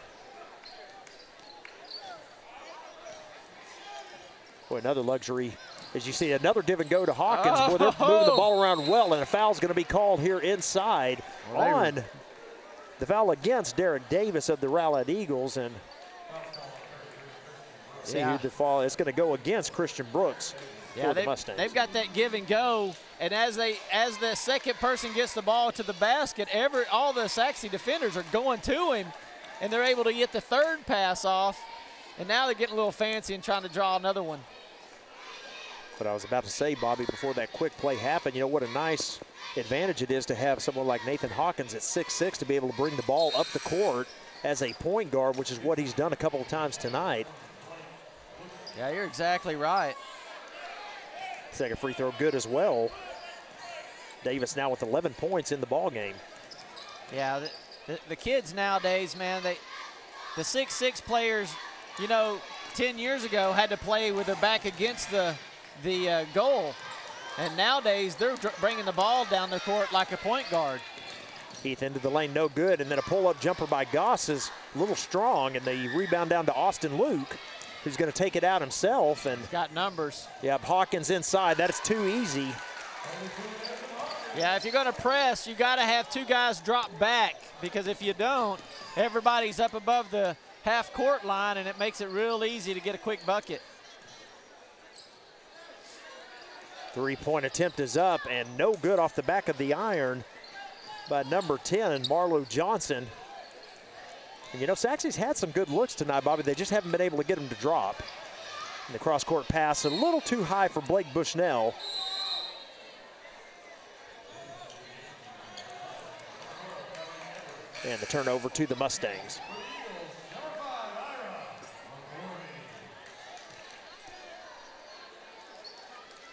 Boy, another luxury. As you see, another give and go to Hawkins. Boy, they're moving the ball around well, and a foul's going to be called here inside on the foul against Derek Davis of the Rowlett Eagles. And see who the foul is going to go against Christian Brooks for the Mustangs.
They've got that give and go, and as the second person gets the ball to the basket, all the Sachse defenders are going to him, and they're able to get the 3rd pass off, and now they're getting a little fancy and trying to draw another one.
But I was about to say, Bobby, before that quick play happened, what a nice advantage it is to have someone like Nathan Hawkins at 6'6" to be able to bring the ball up the court as a point guard, which is what he's done a couple of times tonight.
Yeah, you're exactly right.
Second free throw good as well. Davis now with 11 points in the ball game. Yeah,
the kids nowadays, man, the 6'6" players, 10 years ago had to play with their back against the goal. And nowadays, they're bringing the ball down the court like a point guard.
Heath into the lane, no good. And then a pull-up jumper by Goss is a little strong. And the rebound down to Austin Luke, who's going to take it out himself. And
he's got numbers.
Yeah, Hawkins inside. That is too easy.
Yeah, if you're going to press, you got to have 2 guys drop back, because if you don't, everybody's up above the half-court line, and it makes it real easy to get a quick bucket.
3-point attempt is up, and no good off the back of the iron by number 10, Marlo Johnson. And Sachse's had some good looks tonight, Bobby. They just haven't been able to get them to drop. And the cross-court pass a little too high for Blake Bushnell. And the turnover to the Mustangs.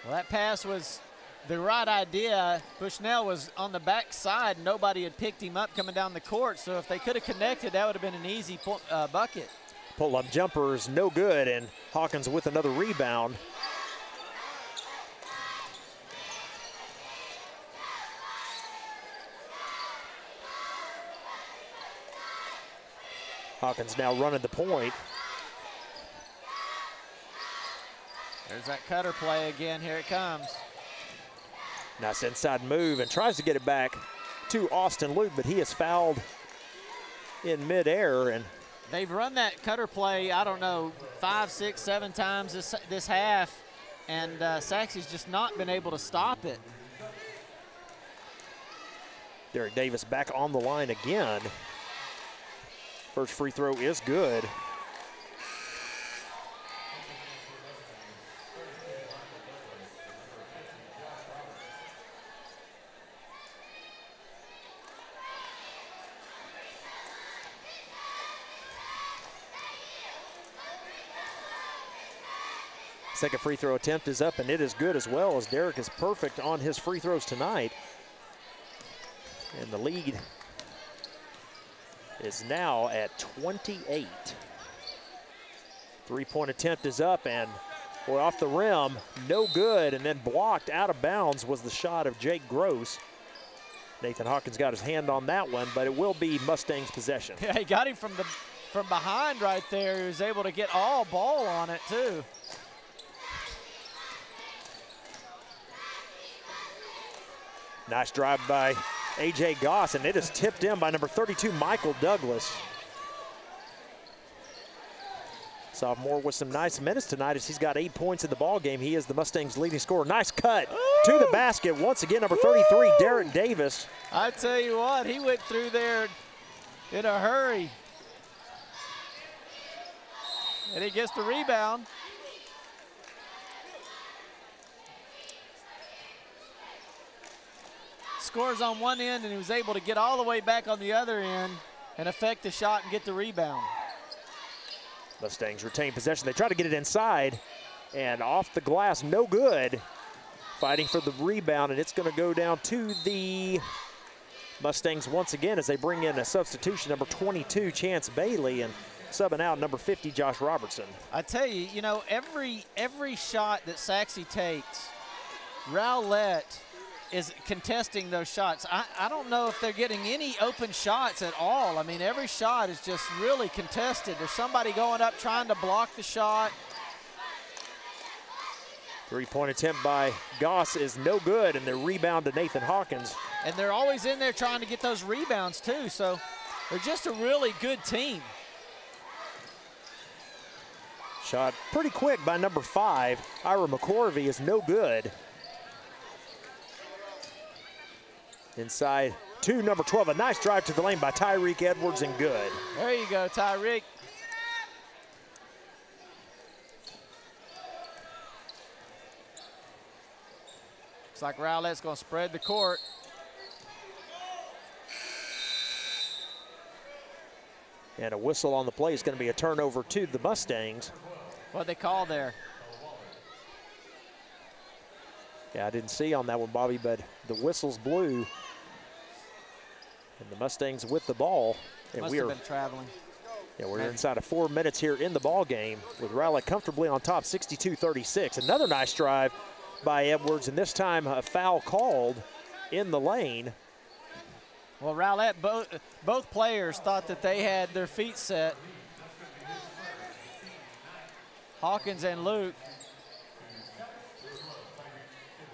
Well, that pass was the right idea. Bushnell was on the backside. Nobody had picked him up coming down the court, so if they could have connected, that would have been an easy bucket.
Pull-up jumper is no good, and Hawkins with another rebound. Hawkins now running the point.
There's that cutter play again. Here it comes.
Nice inside move and tries to get it back to Austin Luke, but he is fouled in midair. And
they've run that cutter play, I don't know, 5, 6, 7 times this half, and Sachse's just not been able to stop it.
Derek Davis back on the line again. First free throw is good. Second free throw attempt is up, and it is good as well, as Derek is perfect on his free throws tonight. And the lead is now at 28. Three-point attempt is up, and boy, off the rim, no good, and then blocked out of bounds was the shot of Jake Gross. Nathan Hawkins got his hand on that one, but it will be Mustangs possession.
Yeah, he got him from behind right there. He was able to get all ball on it too.
Nice drive by A.J. Goss, and it is tipped in by number 32, Michael Douglas. Sophomore with some nice minutes tonight as he's got 8 points in the ball game. He is the Mustangs' leading scorer. Nice cut to the basket. Once again, number 33, Derek Davis.
I tell you what, he went through there in a hurry. And he gets the rebound. Scores on one end, and he was able to get all the way back on the other end and affect the shot and get the rebound.
Mustangs retain possession. They try to get it inside, and off the glass, no good. Fighting for the rebound, and it's going to go down to the Mustangs once again as they bring in a substitution, number 22, Chance Bailey, and subbing out number 50, Josh Robertson.
I tell you, you know, every shot that Sachse takes, Rowlett is contesting those shots. I don't know if they're getting any open shots at all. I mean, every shot is just really contested. There's somebody going up trying to block the shot.
Three-point attempt by Goss is no good, and the rebound to Nathan Hawkins.
And they're always in there trying to get those rebounds too, so they're just a really good team.
Shot pretty quick by number 5, Ira McCorvey, is no good. Inside to number 12, a nice drive to the lane by Tyreek Edwards, and good.
There you go, Tyreek. Looks like Rowlett's going to spread the court.
And a whistle on the play is going to be a turnover to the Mustangs.
What they call there?
Yeah, I didn't see on that one, Bobby, but the whistle's blew. And the Mustangs with the ball. And
Must have been traveling.
Yeah, we're inside of 4 minutes here in the ball game with Rowlett comfortably on top, 62-36. Another nice drive by Edwards, and this time a foul called in the lane.
Well, Rowlett, both players thought that they had their feet set. Hawkins and Luke.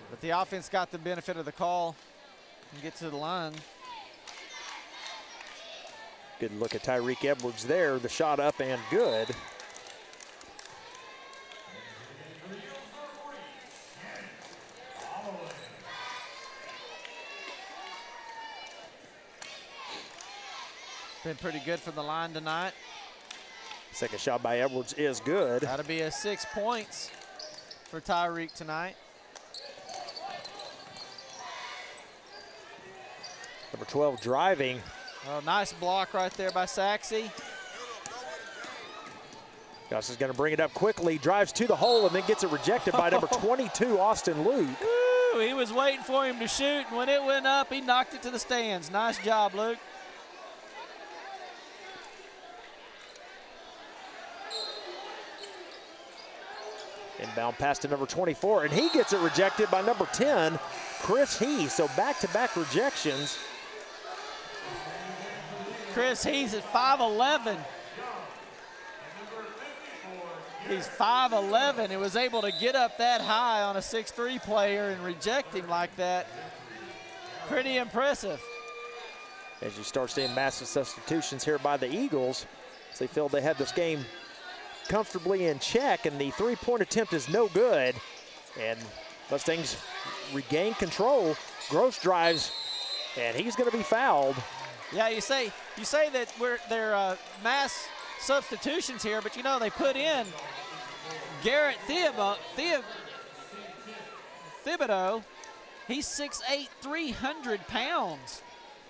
But the offense got the benefit of the call and get to the line.
Good look at Tyreek Edwards there. The shot up and good.
Been pretty good from the line tonight.
Second shot by Edwards is good.
That'll be a 6 points for Tyreek tonight.
Number 12 driving.
Oh, nice block right there by Sachse.
Gus is going to bring it up quickly, drives to the hole, and then gets it rejected by number 22, Austin Luke.
Ooh, he was waiting for him to shoot, and when it went up, he knocked it to the stands. Nice job, Luke.
Inbound pass to number 24, and he gets it rejected by number 10, Chris He. So back-to-back rejections.
Chris He's at 5'11". He's 5'11" and was able to get up that high on a 6'3" player and reject him like that. Pretty impressive.
As you start seeing massive substitutions here by the Eagles, as they feel they had this game comfortably in check, and the three-point attempt is no good. And Mustangs regain control. Gross drives, and he's going to be fouled.
Yeah, you say that they're mass substitutions here, but you know they put in Garrett Thibodeau. He's 6'8", 300 pounds.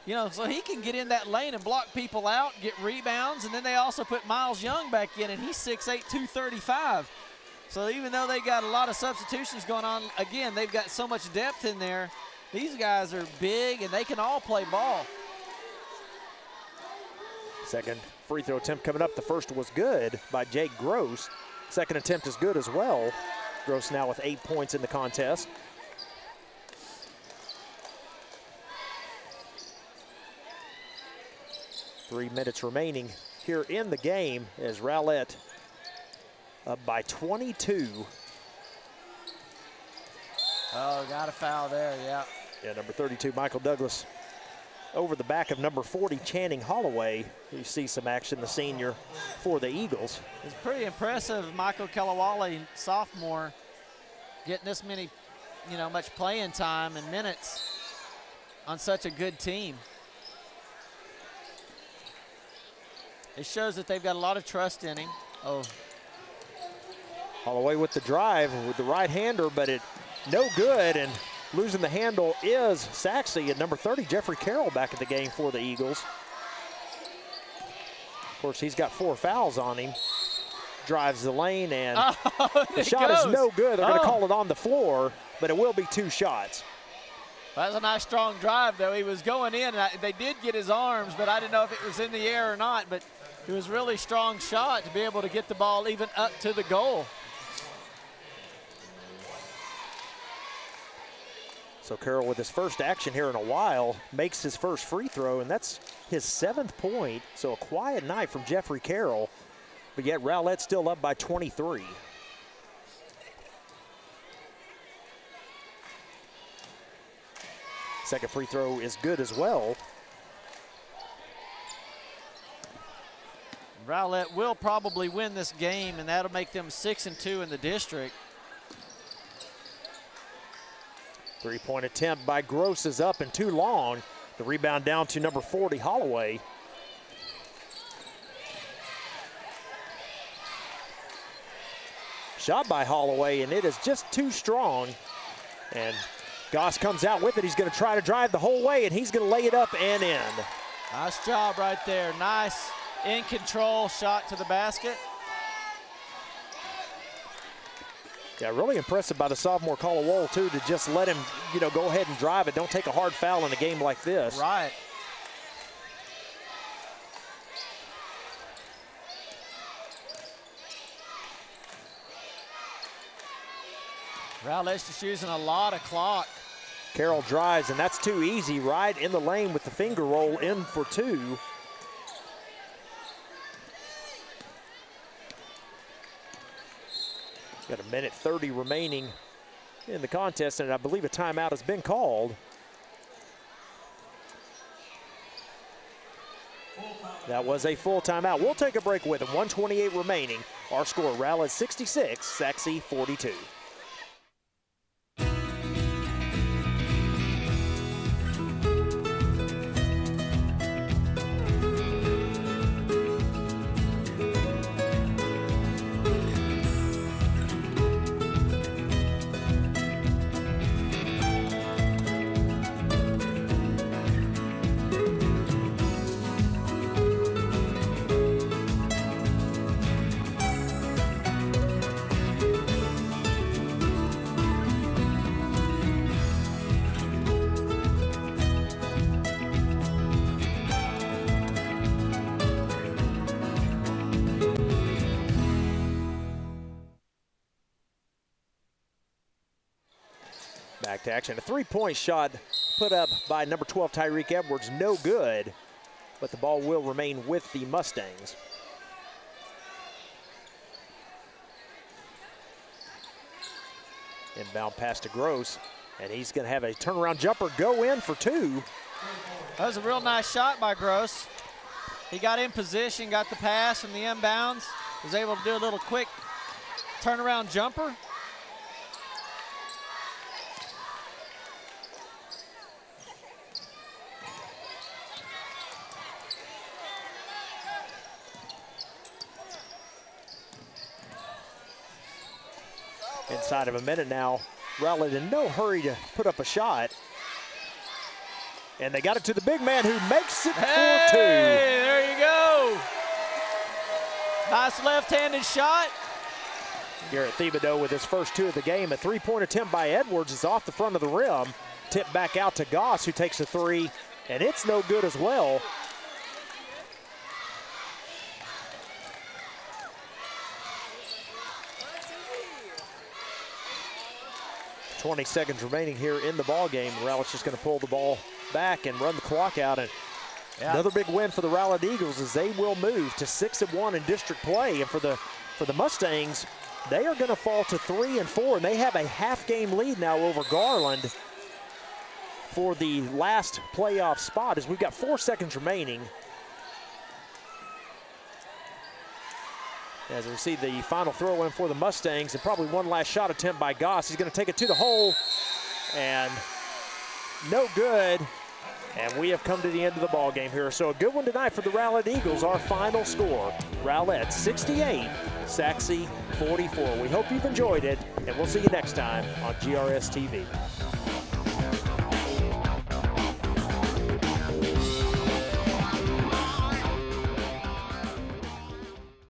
You know, so he can get in that lane and block people out, get rebounds, and then they also put Miles Young back in, and he's 6'8", 235. So even though they got a lot of substitutions going on, again, they've got so much depth in there. These guys are big, and they can all play ball.
Second free throw attempt coming up. The first was good by Jake Gross. Second attempt is good as well. Gross now with 8 points in the contest. Three minutes remaining here in the game as Rowlett up by 22.
Oh, got a foul there, yeah.
Yeah, number 32, Michael Douglas, over the back of number 40, Channing Holloway. You see some action, the senior for the Eagles.
It's pretty impressive, Michael Kalawale, sophomore, getting this many, much playing time and minutes on such a good team. It shows that they've got a lot of trust in him. Oh.
Holloway with the drive with the right-hander, but it no good, and losing the handle is Sachse at number 30, Jeffrey Carroll, back in the game for the Eagles. Of course, he's got 4 fouls on him. Drives the lane, and the shot is no good. They're going to call it on the floor, but it will be 2 shots.
That's a nice strong drive, though. He was going in, and they did get his arms, but I didn't know if it was in the air or not, but it was a really strong shot to be able to get the ball even up to the goal.
So Carroll, with his first action here in a while, makes his first free throw, and that's his 7th point. So a quiet night from Jeffrey Carroll, but yet Rowlett still up by 23. Second free throw is good as well.
Rowlett will probably win this game, and that'll make them 6-2 in the district.
Three-point attempt by Gross is up and too long. The rebound down to number 40, Holloway. Shot by Holloway, and it is just too strong. And Goss comes out with it. He's going to try to drive the whole way, and he's going to lay it up and in.
Nice job right there. Nice in control shot to the basket.
Yeah, really impressive by the sophomore Kalawale, too, to just let him, go ahead and drive it. Don't take a hard foul in a game like this.
Right. Rowlett's just using a lot of clock.
Carroll drives, and that's too easy. Right in the lane with the finger roll in for 2. Got a minute 30 remaining in the contest, and I believe a timeout has been called. That was a full timeout. We'll take a break with it. 1:28 remaining. Our score, Rowlett 66, Sachse 42. Back to action. A three-point shot put up by number 12, Tyreek Edwards. No good, but the ball will remain with the Mustangs. Inbound pass to Gross, and he's going to have a turnaround jumper go in for two.
That was a real nice shot by Gross. He got in position, got the pass from the inbounds, was able to do a little quick turnaround jumper.
Inside of a minute now, Rowlett in no hurry to put up a shot. And they got it to the big man who makes it for two.
There you go. Nice left-handed shot.
Garrett Thibodeau with his first two of the game. A three-point attempt by Edwards is off the front of the rim. Tipped back out to Goss, who takes a three, and it's no good as well. .20 seconds remaining here in the ball game. Rowlett's just going to pull the ball back and run the clock out. And another big win for the Rowlett Eagles as they will move to 6-1 in district play. And for the Mustangs, they are going to fall to 3-4, and they have a half-game lead now over Garland for the last playoff spot as we've got 4 seconds remaining. As we see the final throw in for the Mustangs, and probably one last shot attempt by Goss. He's going to take it to the hole, and no good. And we have come to the end of the ball game here. So a good one tonight for the Rowlett Eagles. Our final score, Rowlett 68, Sachse 44. We hope you've enjoyed it, and we'll see you next time on GRS TV.